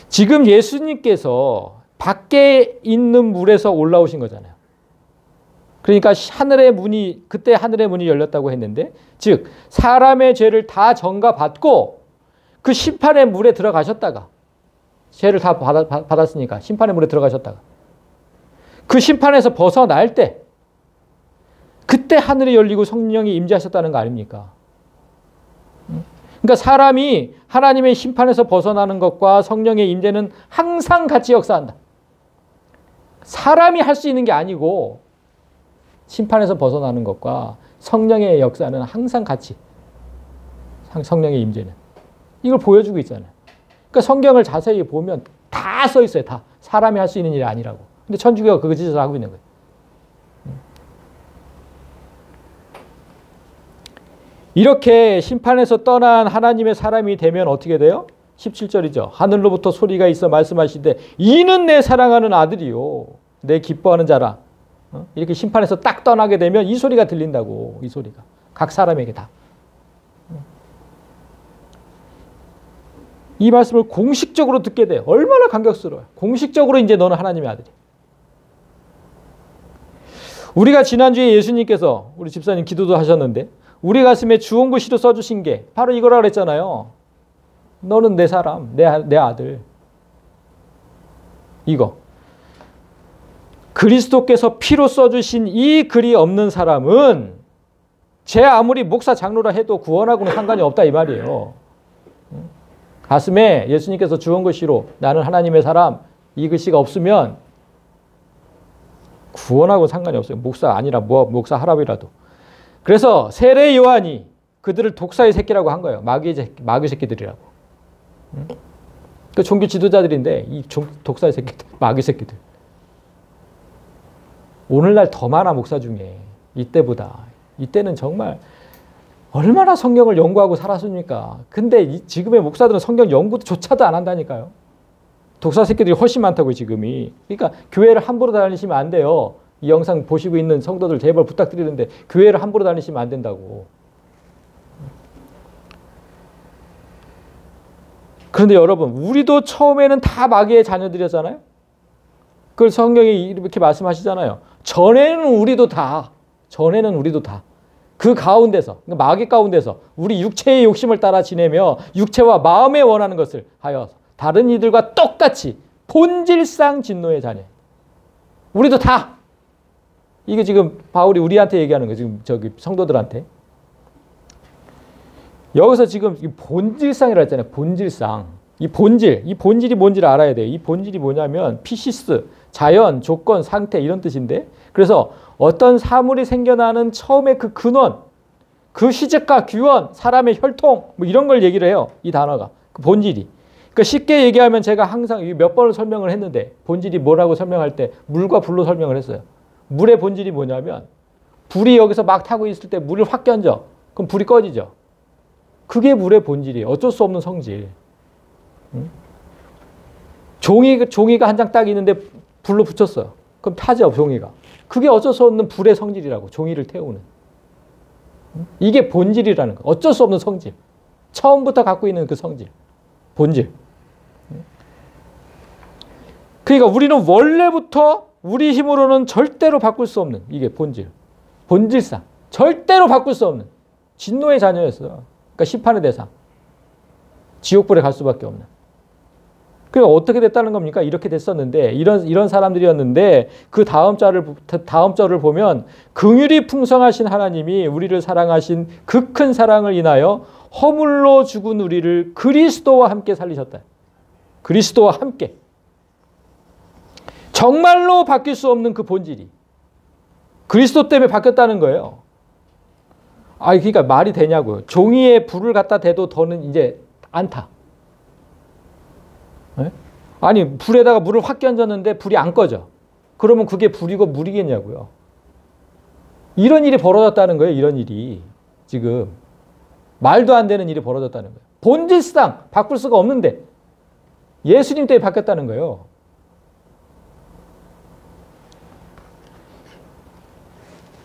지금 예수님께서 밖에 있는 물에서 올라오신 거잖아요. 그러니까 그때 하늘의 문이 열렸다고 했는데, 즉 사람의 죄를 다 전가받고 그 심판의 물에 들어가셨다가, 죄를 다 받았으니까 심판의 물에 들어가셨다가 그 심판에서 벗어날 때 그때 하늘이 열리고 성령이 임재하셨다는 거 아닙니까? 그러니까 사람이 하나님의 심판에서 벗어나는 것과 성령의 임재는 항상 같이 역사한다. 사람이 할 수 있는 게 아니고 심판에서 벗어나는 것과 성령의 역사는 항상 같이, 성령의 임재는. 이걸 보여주고 있잖아요. 그러니까 성경을 자세히 보면 다 써 있어요. 다. 사람이 할 수 있는 일이 아니라고. 근데 천주교가 그 짓을 하고 있는 거예요. 이렇게 심판에서 떠난 하나님의 사람이 되면 어떻게 돼요? 17절이죠. 하늘로부터 소리가 있어 말씀하시되 이는 내 사랑하는 아들이요 내 기뻐하는 자라. 이렇게 심판에서 딱 떠나게 되면 이 소리가 들린다고. 이 소리가 각 사람에게 다. 이 말씀을 공식적으로 듣게 돼요. 얼마나 감격스러워요. 공식적으로 이제 너는 하나님의 아들이야. 우리가 지난주에 예수님께서 우리 집사님 기도도 하셨는데 우리 가슴에 주홍글씨로 써주신 게 바로 이거라 그랬잖아요. 너는 내 사람, 내 아들. 이거. 그리스도께서 피로 써주신 이 글이 없는 사람은 제 아무리 목사 장로라 해도 구원하고는 상관이 없다 이 말이에요. 가슴에 예수님께서 주홍글씨로 나는 하나님의 사람 이 글씨가 없으면 구원하고 상관이 없어요. 목사 아니라 목사 할아버지라도. 그래서 세례 요한이 그들을 독사의 새끼라고 한 거예요. 마귀 새끼들이라고. 그 종교 지도자들인데 이 독사의 새끼들, 마귀 새끼들. 오늘날 더 많아 목사 중에 이때보다. 이때는 정말 얼마나 성경을 연구하고 살았습니까? 근데 지금의 목사들은 성경 연구조차도 안 한다니까요. 독사 새끼들이 훨씬 많다고요, 지금이. 그러니까 교회를 함부로 다니시면 안 돼요. 이 영상 보시고 있는 성도들 제발 부탁드리는데 교회를 함부로 다니시면 안 된다고. 그런데 여러분, 우리도 처음에는 다 마귀의 자녀들이었잖아요. 그걸 성경이 이렇게 말씀하시잖아요. 전에는 우리도 다. 그 가운데서, 마귀 가운데서 우리 육체의 욕심을 따라 지내며 육체와 마음에 원하는 것을 하여 다른 이들과 똑같이 본질상 진노의 자녀. 우리도 다. 이게 지금 바울이 우리한테 얘기하는 거예요. 지금 저기 성도들한테. 여기서 지금 본질상이라고 했잖아요. 본질상. 이 본질이 뭔지를 알아야 돼요. 이 본질이 뭐냐면 피시스, 자연, 조건, 상태 이런 뜻인데 그래서 어떤 사물이 생겨나는 처음에 그 근원, 그 시작과 규원, 사람의 혈통 뭐 이런 걸 얘기를 해요. 이 단어가. 그 본질이. 그러니까 쉽게 얘기하면 제가 항상 몇 번을 설명을 했는데 본질이 뭐라고 설명할 때 물과 불로 설명을 했어요. 물의 본질이 뭐냐면 불이 여기서 막 타고 있을 때 물을 확 견져. 그럼 불이 꺼지죠. 그게 물의 본질이에요. 어쩔 수 없는 성질. 종이가 한 장 딱 있는데 불로 붙였어요. 그럼 타죠, 종이가. 그게 어쩔 수 없는 불의 성질이라고. 종이를 태우는. 이게 본질이라는 거. 어쩔 수 없는 성질. 처음부터 갖고 있는 그 성질. 본질. 그러니까 우리는 원래부터 우리 힘으로는 절대로 바꿀 수 없는 이게 본질. 본질상. 절대로 바꿀 수 없는 진노의 자녀였어요. 그러니까 심판의 대상. 지옥불에 갈 수밖에 없는. 그러니까 어떻게 됐다는 겁니까? 이렇게 됐었는데 이런 사람들이었는데 그 다음 절을 보면 긍휼이 풍성하신 하나님이 우리를 사랑하신 그 큰 사랑을 인하여 허물로 죽은 우리를 그리스도와 함께 살리셨다. 그리스도와 함께. 정말로 바뀔 수 없는 그 본질이 그리스도 때문에 바뀌었다는 거예요. 그러니까 말이 되냐고요. 종이에 불을 갖다 대도 더는 이제 안 타. 네? 아니 불에다가 물을 확 끼얹었는데 불이 안 꺼져. 그러면 그게 불이고 물이겠냐고요. 이런 일이 벌어졌다는 거예요. 이런 일이 지금 말도 안 되는 일이 벌어졌다는 거예요. 본질상 바꿀 수가 없는데 예수님 때문에 바뀌었다는 거예요.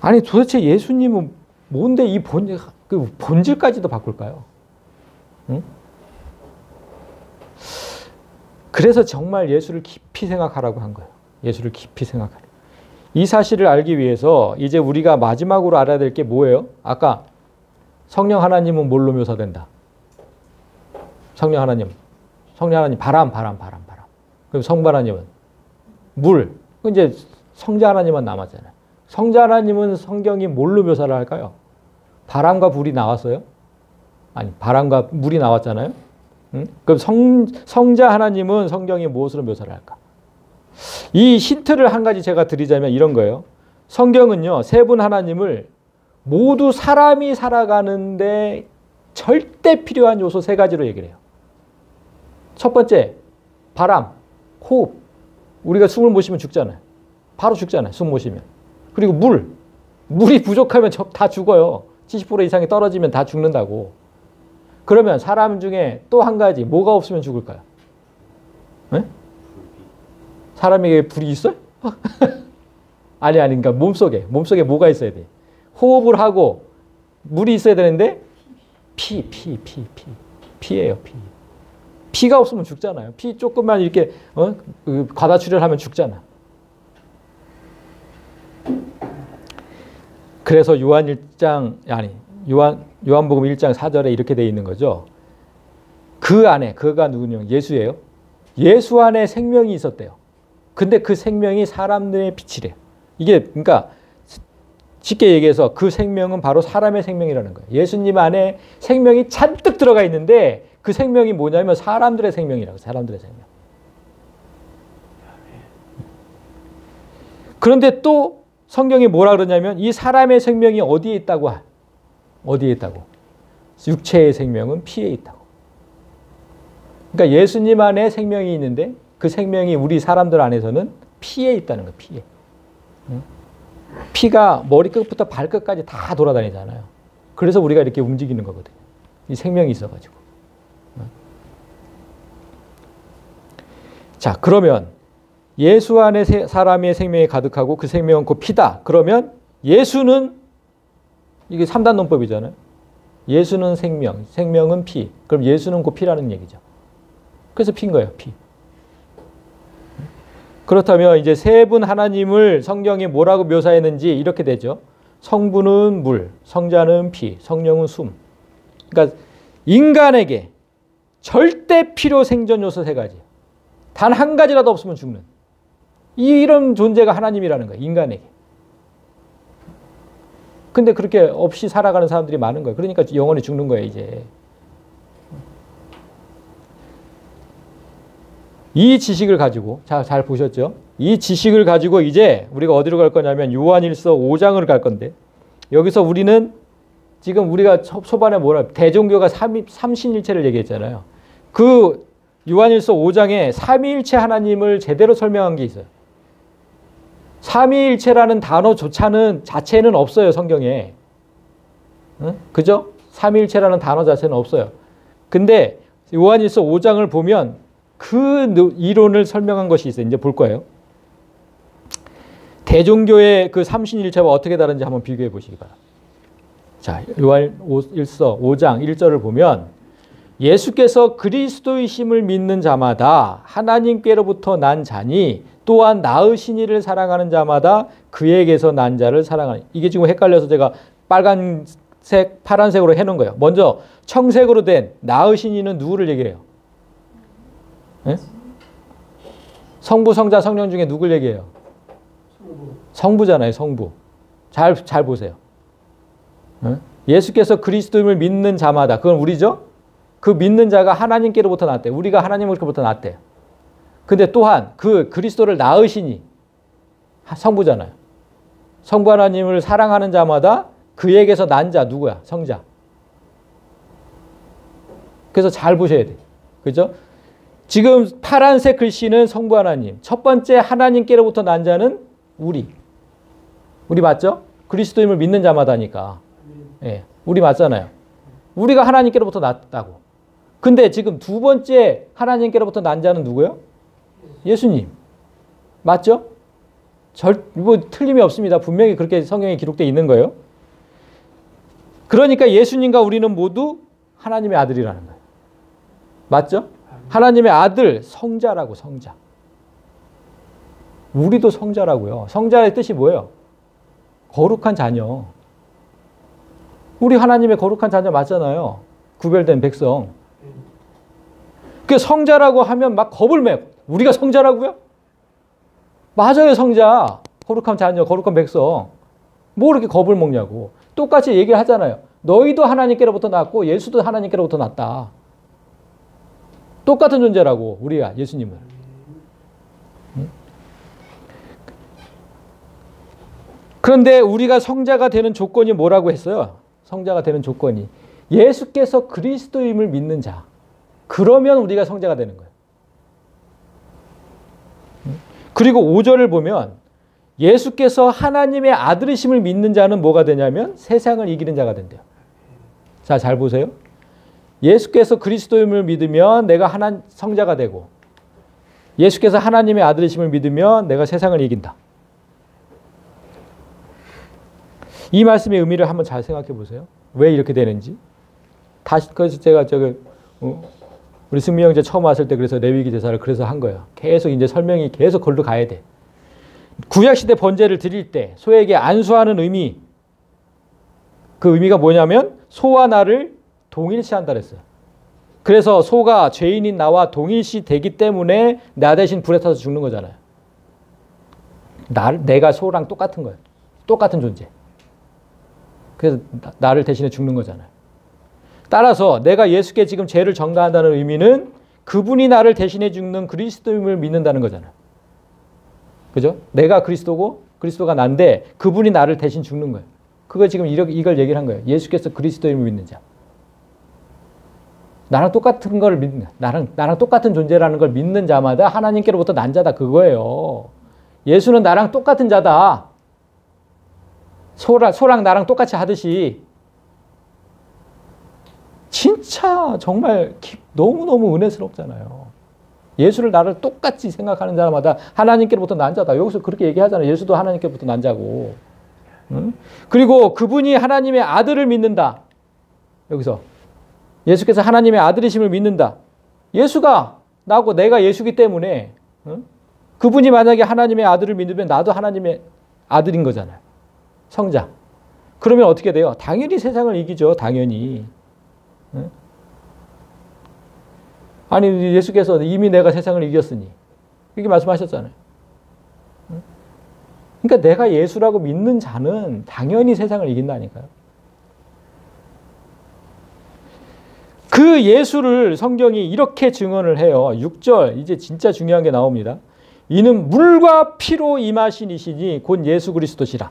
아니 도대체 예수님은 뭔데 이 본질까지도 바꿀까요? 응? 그래서 정말 예수를 깊이 생각하라고 한 거예요. 예수를 깊이 생각하라. 이 사실을 알기 위해서 이제 우리가 마지막으로 알아야 될 게 뭐예요? 아까 성령 하나님은 뭘로 묘사된다? 성령 하나님 바람. 그럼 성부 하나님은 물. 이제 성자 하나님만 남았잖아요. 성자 하나님은 성경이 뭘로 묘사를 할까요? 바람과 불이 나왔어요? 아니, 바람과 물이 나왔잖아요. 응? 그럼 성자 하나님은 성경이 무엇으로 묘사를 할까? 이 힌트를 한 가지 제가 드리자면 이런 거예요. 성경은요, 세 분 하나님을 모두 사람이 살아가는데 절대 필요한 요소 세 가지로 얘기를 해요. 첫 번째, 바람, 호흡. 우리가 숨을 못 쉬면 죽잖아요. 바로 죽잖아요. 숨 못 쉬면. 그리고 물이 부족하면 다 죽어요. 70% 이상이 떨어지면 다 죽는다고. 그러면 사람 중에 또 한 가지 뭐가 없으면 죽을까요? 네? 사람에게 불이 있어요? 아니, 그러니까 몸속에 뭐가 있어야 돼? 호흡을 하고 물이 있어야 되는데 피예요, 피. 피가 없으면 죽잖아요. 피 조금만 이렇게 과다 출혈하면 죽잖아. 그래서 요한복음 1장 4절에 이렇게 돼 있는 거죠. 그 안에, 그가 누구냐? 예수예요. 예수 안에 생명이 있었대요. 근데 그 생명이 사람들의 빛이래요. 이게 그러니까 쉽게 얘기해서 그 생명은 바로 사람의 생명이라는 거예요. 예수님 안에 생명이 잔뜩 들어가 있는데 그 생명이 뭐냐면 사람들의 생명이라고. 사람들의 생명. 그런데 또 성경이 뭐라 그러냐면 이 사람의 생명이 어디에 있다고? 어디에 있다고? 육체의 생명은 피에 있다고. 그러니까 예수님 안에 생명이 있는데 그 생명이 우리 사람들 안에서는 피에 있다는 거예요. 피에. 피가 머리끝부터 발끝까지 다 돌아다니잖아요. 그래서 우리가 이렇게 움직이는 거거든요. 이 생명이 있어가지고. 자, 그러면 예수 안에 사람의 생명이 가득하고 그 생명은 곧 피다. 그러면 예수는 이게 3단 논법이잖아요. 예수는 생명, 생명은 피. 그럼 예수는 곧 피라는 얘기죠. 그래서 피인 거예요, 피. 그렇다면 이제 세 분 하나님을 성경이 뭐라고 묘사했는지 이렇게 되죠. 성부는 물, 성자는 피, 성령은 숨. 그러니까 인간에게 절대 필요 생존 요소 세 가지. 단 한 가지라도 없으면 죽는. 이런 존재가 하나님이라는 거예요. 인간에게. 근데 그렇게 없이 살아가는 사람들이 많은 거예요. 그러니까 영원히 죽는 거예요, 이제. 이 지식을 가지고, 잘 보셨죠? 이 지식을 가지고 이제 우리가 어디로 갈 거냐면 요한일서 5장을 갈 건데, 여기서 우리는 지금 우리가 초반에 대종교가 삼신일체를 얘기했잖아요. 그 요한일서 5장에 삼위일체 하나님을 제대로 설명한 게 있어요. 삼위일체라는 단어 자체는 없어요, 성경에. 응? 그죠? 삼위일체라는 단어 자체는 없어요. 근데 요한일서 5장을 보면 그 이론을 설명한 것이 있어요. 이제 볼 거예요. 대종교의 그 삼신일체와 어떻게 다른지 한번 비교해 보시기 바랍니다. 자, 요한일서 5장 1절을 보면 예수께서 그리스도이심을 믿는 자마다 하나님께로부터 난 자니 또한 낳으신 이를 사랑하는 자마다 그에게서 난 자를 사랑하니. 이게 지금 헷갈려서 제가 빨간색, 파란색으로 해놓은 거예요. 먼저 청색으로 된 낳으신 이는 누구를 얘기해요? 네? 성부, 성자, 성령 중에 누굴 얘기해요? 성부잖아요, 성부. 잘 보세요. 네? 예수께서 그리스도임을 믿는 자마다, 그건 우리죠? 그 믿는 자가 하나님께로부터 났대요. 우리가 하나님으로부터 났대요. 근데 또한 그 그리스도를 낳으시니 성부잖아요. 성부 하나님을 사랑하는 자마다 그에게서 난 자 누구야? 성자. 그래서 잘 보셔야 돼요. 그죠? 지금 파란색 글씨는 성부 하나님. 첫 번째 하나님께로부터 난 자는 우리 맞죠? 그리스도임을 믿는 자마다니까. 예, 우리 맞잖아요. 우리가 하나님께로부터 났다고. 근데 지금 두 번째 하나님께로부터 난 자는 누구예요? 예수님. 맞죠? 틀림이 없습니다. 분명히 그렇게 성경에 기록되어 있는 거예요. 그러니까 예수님과 우리는 모두 하나님의 아들이라는 거예요. 맞죠? 하나님의 아들, 성자라고, 성자. 우리도 성자라고요. 성자의 뜻이 뭐예요? 거룩한 자녀. 우리 하나님의 거룩한 자녀 맞잖아요. 구별된 백성. 그 성자라고 하면 막 겁을 내. 우리가 성자라고요? 맞아요, 성자. 거룩한 자녀, 거룩한 백성. 뭐 이렇게 겁을 먹냐고. 똑같이 얘기를 하잖아요. 너희도 하나님께로부터 났고 예수도 하나님께로부터 났다. 똑같은 존재라고, 우리가 예수님을. 그런데 우리가 성자가 되는 조건이 뭐라고 했어요? 성자가 되는 조건이 예수께서 그리스도임을 믿는 자. 그러면 우리가 성자가 되는 거예요. 그리고 5절을 보면 예수께서 하나님의 아들이심을 믿는 자는 뭐가 되냐면 세상을 이기는 자가 된대요. 자, 잘 보세요. 예수께서 그리스도임을 믿으면 내가 성자가 되고 예수께서 하나님의 아들이심을 믿으면 내가 세상을 이긴다. 이 말씀의 의미를 한번 잘 생각해 보세요. 왜 이렇게 되는지. 다시 그래서 제가 우리 승미 형제 처음 왔을 때 그래서 레위기 제사를 그래서 한 거예요. 계속 이제 설명이 계속 걸로 가야 돼. 구약 시대 번제를 드릴 때 소에게 안수하는 의미, 그 의미가 뭐냐면 소와 나를 동일시한다 그랬어요. 그래서 소가 죄인인 나와 동일시 되기 때문에 나 대신 불에 타서 죽는 거잖아요. 내가 소랑 똑같은 거예요. 똑같은 존재. 그래서 나를 대신해 죽는 거잖아요. 따라서 내가 예수께 지금 죄를 전가한다는 의미는 그분이 나를 대신해 죽는 그리스도임을 믿는다는 거잖아요. 그죠? 내가 그리스도고 그리스도가 난데 그분이 나를 대신 죽는 거예요. 그거 지금 이걸 얘기를 한 거예요. 예수께서 그리스도임을 믿는 자. 나랑 똑같은 걸 믿는, 나랑 똑같은 존재라는 걸 믿는 자마다 하나님께로부터 난 자다. 그거예요. 예수는 나랑 똑같은 자다. 소랑 나랑 똑같이 하듯이. 진짜 정말 너무너무 은혜스럽잖아요. 예수를 나를 똑같이 생각하는 사람마다 하나님께로부터 난 자다. 여기서 그렇게 얘기하잖아요. 예수도 하나님께로부터 난 자고. 응? 그리고 그분이 하나님의 아들을 믿는다. 여기서 예수께서 하나님의 아들이심을 믿는다. 예수가 나고 내가 예수기 때문에 응? 그분이 만약에 하나님의 아들을 믿으면 나도 하나님의 아들인 거잖아요. 성자. 그러면 어떻게 돼요? 당연히 세상을 이기죠. 당연히. 응? 아니 예수께서 이미 내가 세상을 이겼으니 이렇게 말씀하셨잖아요. 응? 그러니까 내가 예수라고 믿는 자는 당연히 세상을 이긴다니까요. 그 예수를 성경이 이렇게 증언을 해요. 6절 이제 진짜 중요한 게 나옵니다. 이는 물과 피로 임하신 이시니 곧 예수 그리스도시라.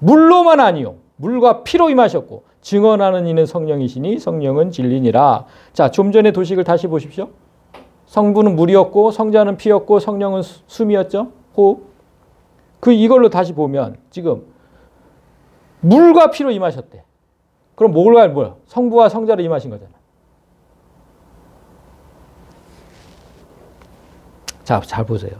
물로만 아니요. 물과 피로 임하셨고 증언하는 이는 성령이시니 성령은 진리니라. 자, 좀 전에 도식을 다시 보십시오. 성부는 물이었고 성자는 피였고 성령은 숨이었죠. 호흡. 이걸로 다시 보면 지금 물과 피로 임하셨대. 그럼 뭐야? 성부와 성자로 임하신 거잖아. 자, 잘 보세요.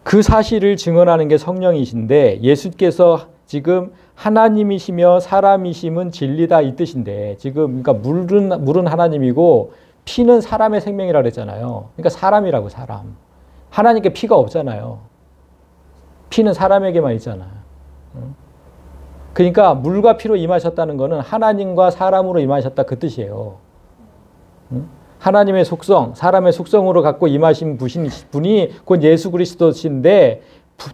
그 사실을 증언하는 게 성령이신데 예수께서 지금 하나님이시며 사람이심은 진리다 이 뜻인데 지금 그러니까 물은 하나님이고 피는 사람의 생명이라고 그랬잖아요. 그러니까 사람이라고 사람. 하나님께 피가 없잖아요. 피는 사람에게만 있잖아요. 그러니까 물과 피로 임하셨다는 것은 하나님과 사람으로 임하셨다 그 뜻이에요. 하나님의 속성, 사람의 속성으로 갖고 임하신 분이 곧 예수 그리스도신데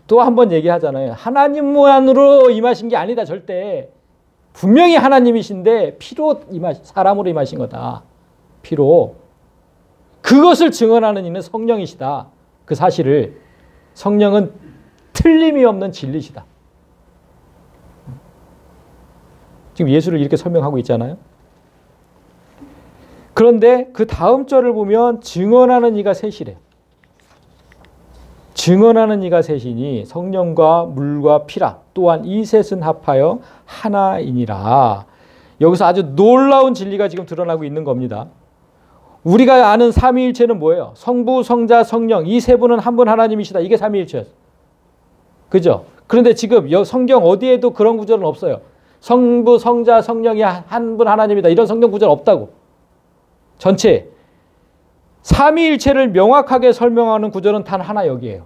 또 한 번 얘기하잖아요. 하나님만으로 임하신 게 아니다 절대. 분명히 하나님이신데 피로 사람으로 임하신 거다. 피로. 그것을 증언하는 이는 성령이시다. 그 사실을. 성령은 틀림이 없는 진리시다. 지금 예수를 이렇게 설명하고 있잖아요. 그런데 그 다음 절을 보면 증언하는 이가 셋이래요. 증언하는 이가 셋이니 성령과 물과 피라. 또한 이 셋은 합하여 하나이니라. 여기서 아주 놀라운 진리가 지금 드러나고 있는 겁니다. 우리가 아는 삼위일체는 뭐예요? 성부, 성자, 성령 이 세 분은 한 분 하나님이시다. 이게 삼위일체였어요. 그죠? 그런데 지금 성경 어디에도 그런 구절은 없어요. 성부, 성자, 성령이 한 분 하나님이다. 이런 성경 구절 없다고. 전체 삼위일체를 명확하게 설명하는 구절은 단 하나 여기에요.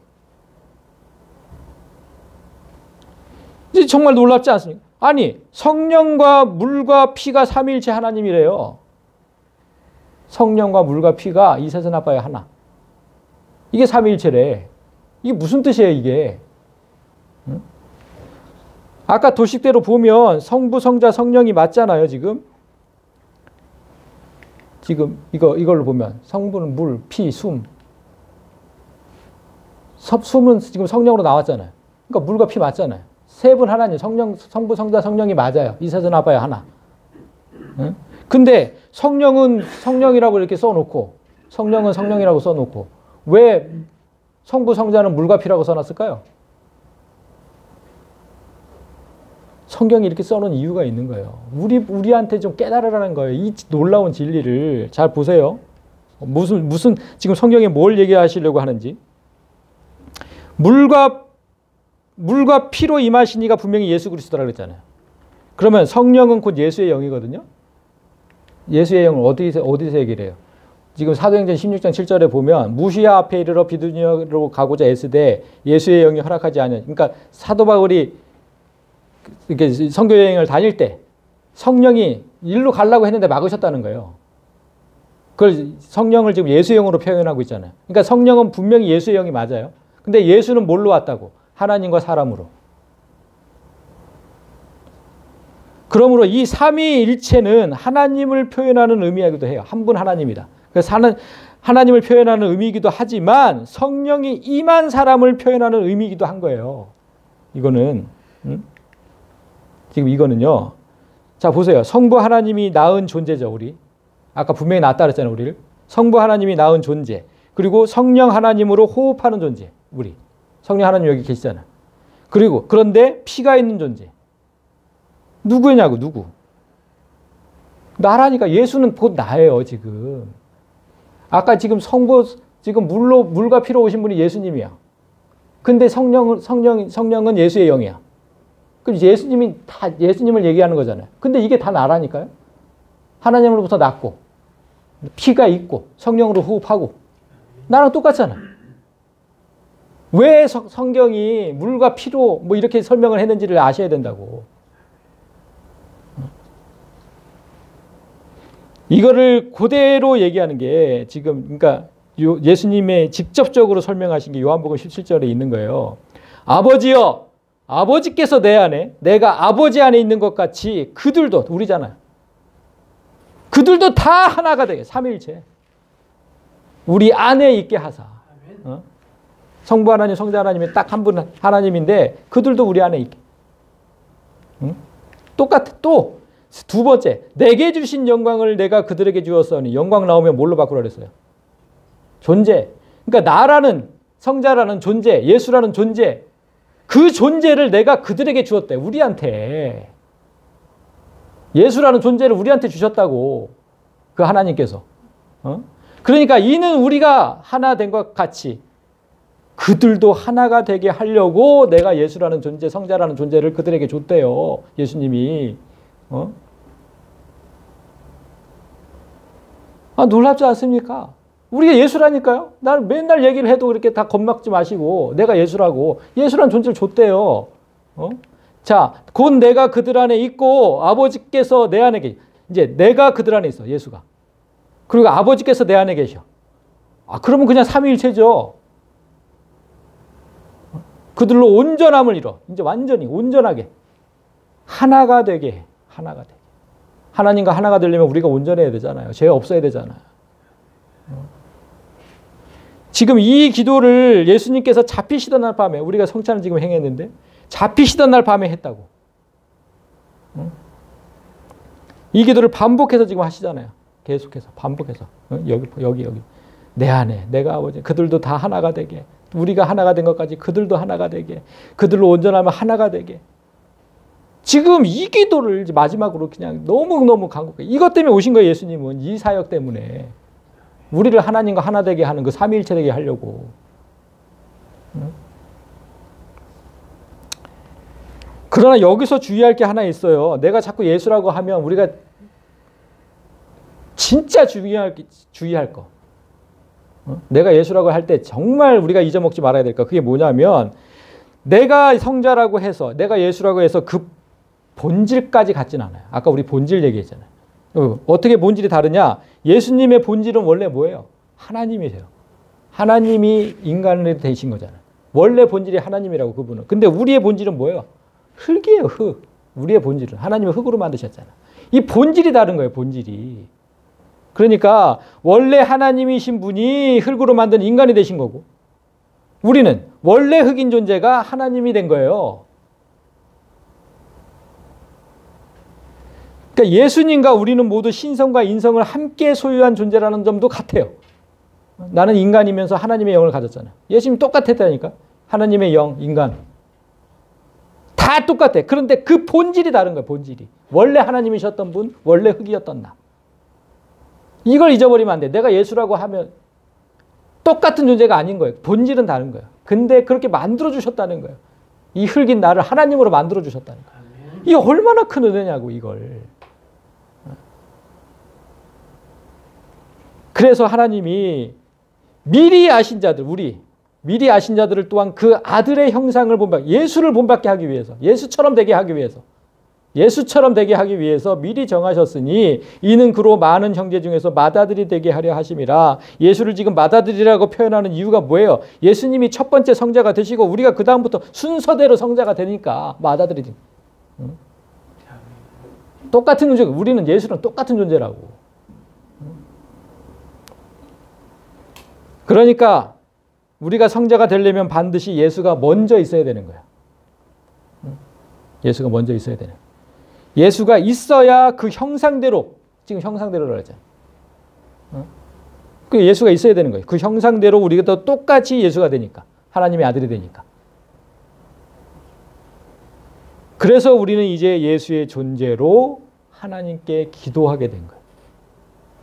이제 정말 놀랍지 않습니까? 아니 성령과 물과 피가 삼위일체 하나님이래요. 성령과 물과 피가 이 셋은 합하여 하나. 이게 삼위일체래. 이게 무슨 뜻이에요 이게? 응? 아까 도식대로 보면 성부, 성자, 성령이 맞잖아요 지금. 지금 이걸로 보면 성부는 물, 피, 숨. 숨은 지금 성령으로 나왔잖아요. 그러니까 물과 피 맞잖아요. 세 분 하나님, 성부, 성자, 성령이 맞아요. 이 셋은 합하여 하나. 응? 근데 성령은 성령이라고 이렇게 써놓고 성령은 성령이라고 써놓고 왜 성부, 성자는 물과 피라고 써놨을까요? 성경이 이렇게 써놓은 이유가 있는 거예요. 우리한테 좀 깨달으라는 거예요. 이 놀라운 진리를 잘 보세요. 무슨 지금 성경에 뭘 얘기하시려고 하는지. 물과 피로 임하신 이가 분명히 예수 그리스도라 그랬잖아요. 그러면 성령은 곧 예수의 영이거든요. 예수의 영을 어디서 얘기를 해요? 지금 사도행전 16장 7절에 보면 무시야 앞에 이르러 비두니아로 가고자 애쓰되 예수의 영이 허락하지 않은. 그러니까 사도 바울이 이렇게 선교 여행을 다닐 때 성령이 일로 가려고 했는데 막으셨다는 거예요. 그걸 성령을 지금 예수의 영으로 표현하고 있잖아요. 그러니까 성령은 분명히 예수의 영이 맞아요. 근데 예수는 뭘로 왔다고? 하나님과 사람으로. 그러므로 이 삼위일체는 하나님을 표현하는 의미이기도 해요. 한 분 하나님이다. 그래서 하나님을 표현하는 의미이기도 하지만 성령이 임한 사람을 표현하는 의미이기도 한 거예요. 이거는 지금 이거는요. 자 보세요. 성부 하나님이 낳은 존재죠. 우리. 아까 분명히 낳았다 그랬잖아요. 우리를. 성부 하나님이 낳은 존재. 그리고 성령 하나님으로 호흡하는 존재. 우리. 성령 하나님 여기 계시잖아요. 그리고 그런데 피가 있는 존재. 누구냐고 누구. 나라니까. 예수는 곧 나예요. 지금. 아까 지금 지금 물과 피로 오신 분이 예수님이야. 근데 성령은 예수의 영이야. 그럼 예수님이 다 예수님을 얘기하는 거잖아요. 근데 이게 다 나라니까요. 하나님으로부터 났고 피가 있고 성령으로 호흡하고 나랑 똑같잖아. 왜 성경이 물과 피로 뭐 이렇게 설명을 했는지를 아셔야 된다고. 이거를 그대로 얘기하는 게 지금 그러니까 예수님의 직접적으로 설명하신 게 요한복음 17절에 있는 거예요. 아버지여, 아버지께서 내 안에, 내가 아버지 안에 있는 것 같이 그들도, 우리잖아요. 그들도 다 하나가 되게, 삼위일체. 우리 안에 있게 하사. 성부 하나님, 성자 하나님이 딱 한 분 하나님인데 그들도 우리 안에 있게. 똑같아. 또 두 번째, 내게 주신 영광을 내가 그들에게 주었으니. 영광 나오면 뭘로 바꾸라 그랬어요? 존재. 그러니까 나라는, 성자라는 존재, 예수라는 존재, 그 존재를 내가 그들에게 주었대. 우리한테. 예수라는 존재를 우리한테 주셨다고. 그 하나님께서. 그러니까 이는 우리가 하나 된 것 같이 그들도 하나가 되게 하려고 내가 예수라는 존재, 성자라는 존재를 그들에게 줬대요. 예수님이. 놀랍지 않습니까? 우리가 예수라니까요. 난 맨날 얘기를 해도 그렇게 다 겁먹지 마시고 내가 예수라고. 예수라는 존재를 줬대요. 자, 곧 내가 그들 안에 있고 아버지께서 내 안에 계셔. 이제 내가 그들 안에 있어. 예수가. 그리고 아버지께서 내 안에 계셔. 그러면 그냥 삼위일체죠. 그들로 온전함을 이뤄. 이제 완전히 온전하게 하나가 되게 해. 하나가 되게. 하나님과 하나가 되려면 우리가 온전해야 되잖아요. 죄 없어야 되잖아요. 지금 이 기도를 예수님께서 잡히시던 날 밤에, 우리가 성찬을 지금 행했는데 잡히시던 날 밤에 했다고. 이 기도를 반복해서 지금 하시잖아요. 계속해서 반복해서. 여기 내 안에 내가 아버지, 그들도 다 하나가 되게, 우리가 하나가 된 것까지 그들도 하나가 되게, 그들로 온전하면 하나가 되게. 지금 이 기도를 마지막으로 그냥 너무너무 간곡하게, 이것 때문에 오신 거예요. 예수님은 이 사역 때문에 우리를 하나님과 하나 되게 하는, 그 삼위일체 되게 하려고. 그러나 여기서 주의할 게 하나 있어요. 내가 자꾸 예수라고 하면 우리가 진짜 주의할 거. 내가 예수라고 할 때 정말 우리가 잊어먹지 말아야 될 거. 그게 뭐냐면 내가 성자라고 해서, 내가 예수라고 해서 그 본질까지 같진 않아요. 아까 우리 본질 얘기했잖아요. 어떻게 본질이 다르냐? 예수님의 본질은 원래 뭐예요? 하나님이세요. 하나님이 인간이 되신 거잖아요. 원래 본질이 하나님이라고, 그분은. 근데 우리의 본질은 뭐예요? 흙이에요, 흙. 우리의 본질은. 하나님을 흙으로 만드셨잖아요. 이 본질이 다른 거예요, 본질이. 그러니까 원래 하나님이신 분이 흙으로 만든 인간이 되신 거고, 우리는 원래 흙인 존재가 하나님이 된 거예요. 그러니까 예수님과 우리는 모두 신성과 인성을 함께 소유한 존재라는 점도 같아요. 나는 인간이면서 하나님의 영을 가졌잖아요. 예수님 똑같았다니까. 하나님의 영, 인간. 다 똑같아. 그런데 그 본질이 다른 거야. 본질이. 원래 하나님이셨던 분, 원래 흙이었던 나. 이걸 잊어버리면 안 돼. 내가 예수라고 하면 똑같은 존재가 아닌 거예요. 본질은 다른 거예요. 근데 그렇게 만들어주셨다는 거예요. 이 흙인 나를 하나님으로 만들어주셨다는 거예요. 이게 얼마나 큰 은혜냐고 이걸. 그래서 하나님이 미리 아신 자들, 미리 아신 자들을 또한 그 아들의 형상을 본받게, 예수를 본받게 하기 위해서, 예수처럼 되게 하기 위해서 미리 정하셨으니 이는 그로 많은 형제 중에서 맏아들이 되게 하려 하심이라. 예수를 지금 맏아들이라고 표현하는 이유가 뭐예요? 예수님이 첫 번째 성자가 되시고 우리가 그 다음부터 순서대로 성자가 되니까 맏아들이 됩니다. 똑같은 존재, 우리는 예수랑 똑같은 존재라고. 그러니까 우리가 성자가 되려면 반드시 예수가 먼저 있어야 되는 거야. 예수가 먼저 있어야 되는 거야. 예수가 있어야 그 형상대로, 지금 형상대로라고 하잖아. 그 예수가 있어야 되는 거예요. 그 형상대로 우리가 또 똑같이 예수가 되니까. 하나님의 아들이 되니까. 그래서 우리는 이제 예수의 존재로 하나님께 기도하게 된 거예요.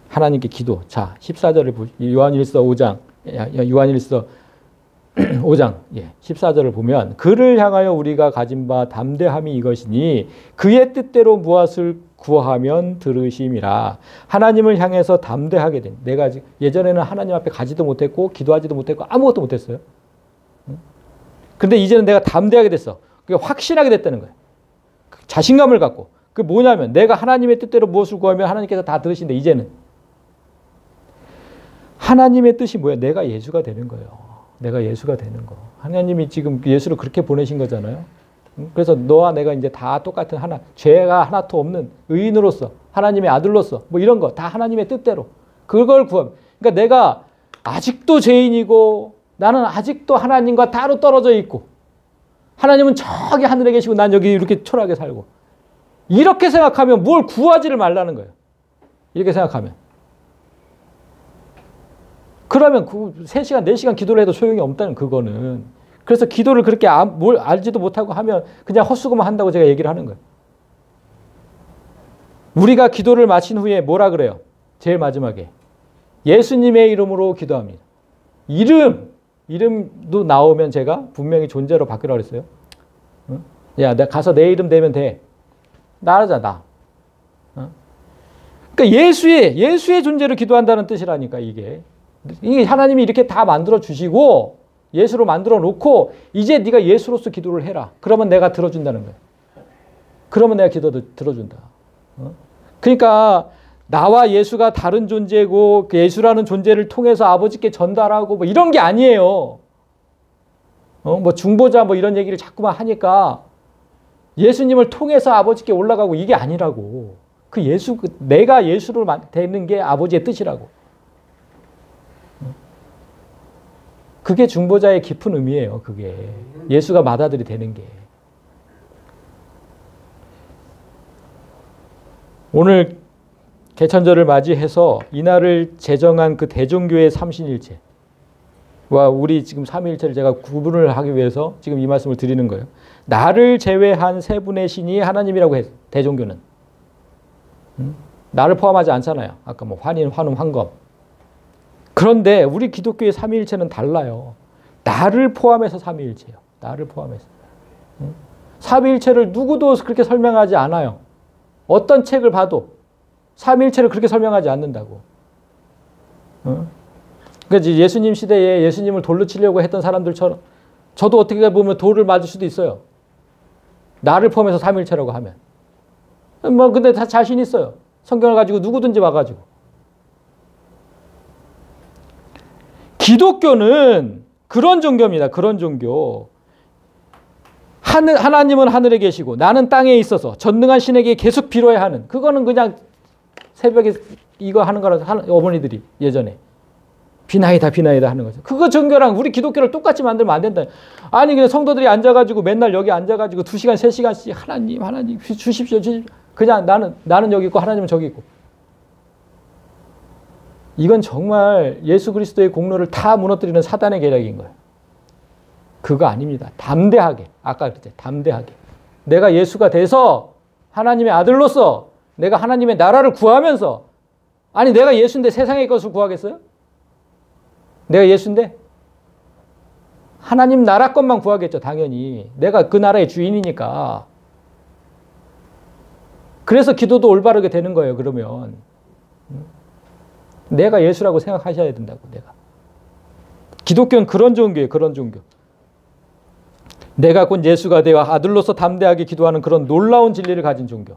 하나님께 기도. 자, 14절을 요한일서 5장. 요한일서 5장 14절을 보면 그를 향하여 우리가 가진 바 담대함이 이것이니 그의 뜻대로 무엇을 구하면 들으심이라. 하나님을 향해서 담대하게 된. 내가 예전에는 하나님 앞에 가지도 못했고 기도하지도 못했고 아무것도 못했어요. 근데 이제는 내가 담대하게 됐어. 그게 확신하게 됐다는 거예요. 자신감을 갖고. 그게 뭐냐면 내가 하나님의 뜻대로 무엇을 구하면 하나님께서 다 들으신다. 이제는 하나님의 뜻이 뭐야? 내가 예수가 되는 거예요. 내가 예수가 되는 거. 하나님이 지금 예수를 그렇게 보내신 거잖아요. 그래서 너와 내가 이제 다 똑같은 하나, 죄가 하나도 없는 의인으로서, 하나님의 아들로서, 뭐 이런 거 다 하나님의 뜻대로 그걸 구하면. 그러니까 내가 아직도 죄인이고 나는 아직도 하나님과 따로 떨어져 있고 하나님은 저기 하늘에 계시고 난 여기 이렇게 초라하게 살고 이렇게 생각하면 뭘 구하지를 말라는 거예요. 이렇게 생각하면. 그러면 3시간, 4시간 기도를 해도 소용이 없다는 그거는. 그래서 기도를 그렇게 뭘 알지도 못하고 하면 그냥 헛수고만 한다고 제가 얘기를 하는 거예요. 우리가 기도를 마친 후에 뭐라 그래요? 제일 마지막에. 예수님의 이름으로 기도합니다. 이름도 나오면 제가 분명히 존재로 바꾸라고 그랬어요. 응? 야, 내가 가서 내 이름 대면 돼. 나라자, 나. 응? 그러니까 예수의 존재로 기도한다는 뜻이라니까, 이게 하나님이 이렇게 다 만들어 주시고 예수로 만들어 놓고 이제 네가 예수로서 기도를 해라. 그러면 내가 들어준다는 거예요. 그러면 내가 기도도 들어준다. 그러니까 나와 예수가 다른 존재고 그 예수라는 존재를 통해서 아버지께 전달하고 뭐 이런 게 아니에요. 뭐 중보자 뭐 이런 얘기를 자꾸만 하니까 예수님을 통해서 아버지께 올라가고 이게 아니라고. 그 내가 예수를 되는 게 아버지의 뜻이라고. 그게 중보자의 깊은 의미예요. 그게 예수가 맏아들이 되는 게. 오늘 개천절을 맞이해서 이날을 제정한 그 대종교의 삼신일체와 우리 지금 삼위일체를 제가 구분을 하기 위해서 지금 이 말씀을 드리는 거예요. 나를 제외한 세 분의 신이 하나님이라고 해서 대종교는 나를 포함하지 않잖아요. 아까 뭐 환인, 환음, 환검. 그런데 우리 기독교의 삼위일체는 달라요. 나를 포함해서 삼위일체예요. 나를 포함해서. 삼위일체를 누구도 그렇게 설명하지 않아요. 어떤 책을 봐도 삼위일체를 그렇게 설명하지 않는다고. 그러니까 예수님 시대에 예수님을 돌로 치려고 했던 사람들처럼 저도 어떻게 보면 돌을 맞을 수도 있어요. 나를 포함해서 삼위일체라고 하면. 뭐 근데 다 자신 있어요. 성경을 가지고 누구든지 와가지고. 기독교는 그런 종교입니다. 그런 종교. 하나님은 하늘에 계시고 나는 땅에 있어서 전능한 신에게 계속 빌어야 하는. 그거는 그냥 새벽에 이거 하는 거라서 어머니들이 예전에 비나이다 비나이다 하는 거죠. 그거 종교랑 우리 기독교를 똑같이 만들면 안 된다. 아니 그냥 성도들이 앉아가지고 맨날 여기 앉아가지고 2시간 3시간씩 하나님 주십시오. 그냥 나는 여기 있고 하나님은 저기 있고. 이건 정말 예수 그리스도의 공로를 다 무너뜨리는 사단의 계략인 거예요. 그거 아닙니다. 담대하게. 아까 그랬죠. 담대하게. 내가 예수가 돼서 하나님의 아들로서 내가 하나님의 나라를 구하면서, 아니 내가 예수인데 세상의 것을 구하겠어요? 내가 예수인데 하나님 나라 것만 구하겠죠. 당연히 내가 그 나라의 주인이니까. 그래서 기도도 올바르게 되는 거예요. 그러면 내가 예수라고 생각하셔야 된다고. 내가 기독교는 그런 종교예요. 그런 종교. 내가 곧 예수가 되어 아들로서 담대하게 기도하는 그런 놀라운 진리를 가진 종교.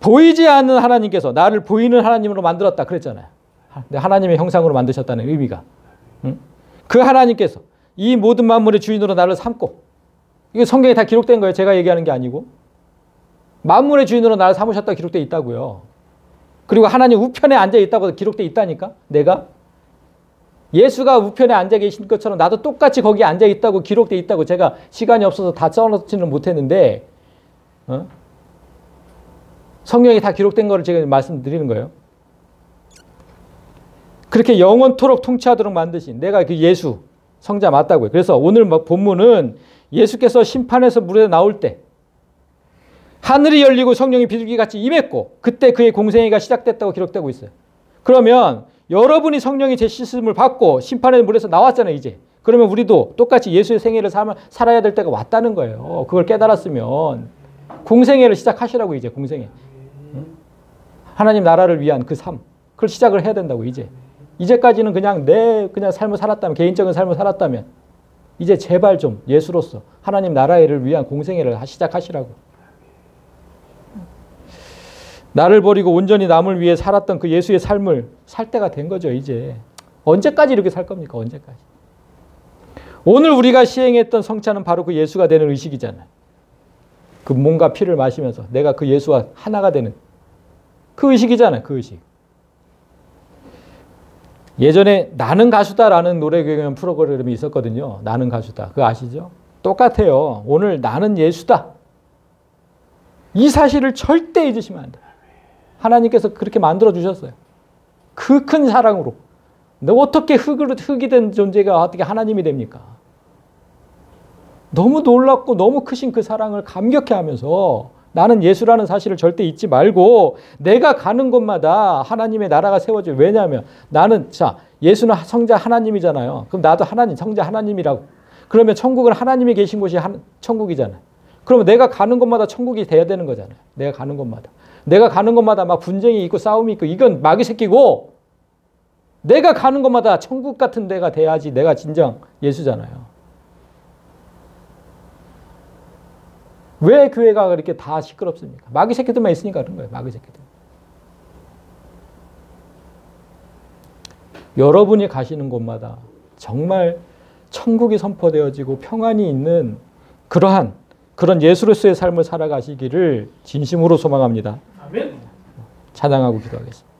보이지 않는 하나님께서 나를 보이는 하나님으로 만들었다 그랬잖아요. 하나님의 형상으로 만드셨다는 의미가. 그 하나님께서 이 모든 만물의 주인으로 나를 삼고, 이게 성경에 다 기록된 거예요. 제가 얘기하는 게 아니고. 만물의 주인으로 나를 삼으셨다 기록되어 있다고요. 그리고 하나님 우편에 앉아 있다고 기록되어 있다니까. 내가 예수가 우편에 앉아 계신 것처럼 나도 똑같이 거기에 앉아 있다고 기록되어 있다고. 제가 시간이 없어서 다 써놓지는 못했는데 성경에 다 기록된 거를 제가 말씀드리는 거예요. 그렇게 영원토록 통치하도록 만드신 내가 그 예수 성자 맞다고요. 그래서 오늘 본문은 예수께서 심판에서 물에 나올 때 하늘이 열리고 성령이 비둘기같이 임했고 그때 그의 공생애가 시작됐다고 기록되고 있어요. 그러면 여러분이 성령의 재씻음을 받고 심판의 물에서 나왔잖아요. 이제. 그러면 우리도 똑같이 예수의 생애를 살아야 될 때가 왔다는 거예요. 그걸 깨달았으면 공생애를 시작하시라고. 이제 공생애. 하나님 나라를 위한 그 삶. 그걸 시작을 해야 된다고. 이제까지는 그냥 그냥 삶을 살았다면, 개인적인 삶을 살았다면 이제 제발 좀 예수로서 하나님 나라를 위한 공생애를 시작하시라고. 나를 버리고 온전히 남을 위해 살았던 그 예수의 삶을 살 때가 된 거죠. 이제 언제까지 이렇게 살 겁니까? 언제까지? 오늘 우리가 시행했던 성찬은 바로 그 예수가 되는 의식이잖아요. 그 몸과 피를 마시면서 내가 그 예수와 하나가 되는 그 의식이잖아요. 그 의식. 예전에 나는 가수다라는 노래 경연 프로그램이 있었거든요. 나는 가수다. 그거 아시죠? 똑같아요. 오늘 나는 예수다. 이 사실을 절대 잊으시면 안 돼요. 하나님께서 그렇게 만들어주셨어요. 그 큰 사랑으로. 근데 어떻게 흙이 된 존재가 어떻게 하나님이 됩니까? 너무 놀랍고 너무 크신 그 사랑을 감격해하면서 나는 예수라는 사실을 절대 잊지 말고 내가 가는 곳마다 하나님의 나라가 세워져요. 왜냐하면 나는 예수는 성자 하나님이잖아요. 그럼 나도 하나님, 성자 하나님이라고. 그러면 천국은 하나님이 계신 곳이 천국이잖아요. 그러면 내가 가는 곳마다 천국이 돼야 되는 거잖아요. 내가 가는 곳마다. 내가 가는 곳마다 막 분쟁이 있고 싸움이 있고 이건 마귀 새끼고, 내가 가는 곳마다 천국 같은 데가 돼야지 내가 진정 예수잖아요. 왜 교회가 그렇게 다 시끄럽습니까? 마귀 새끼들만 있으니까 그런 거예요. 마귀 새끼들. 여러분이 가시는 곳마다 정말 천국이 선포되어지고 평안이 있는 그런 예수로서의 삶을 살아가시기를 진심으로 소망합니다. 아멘. 찬양하고 기도하겠습니다.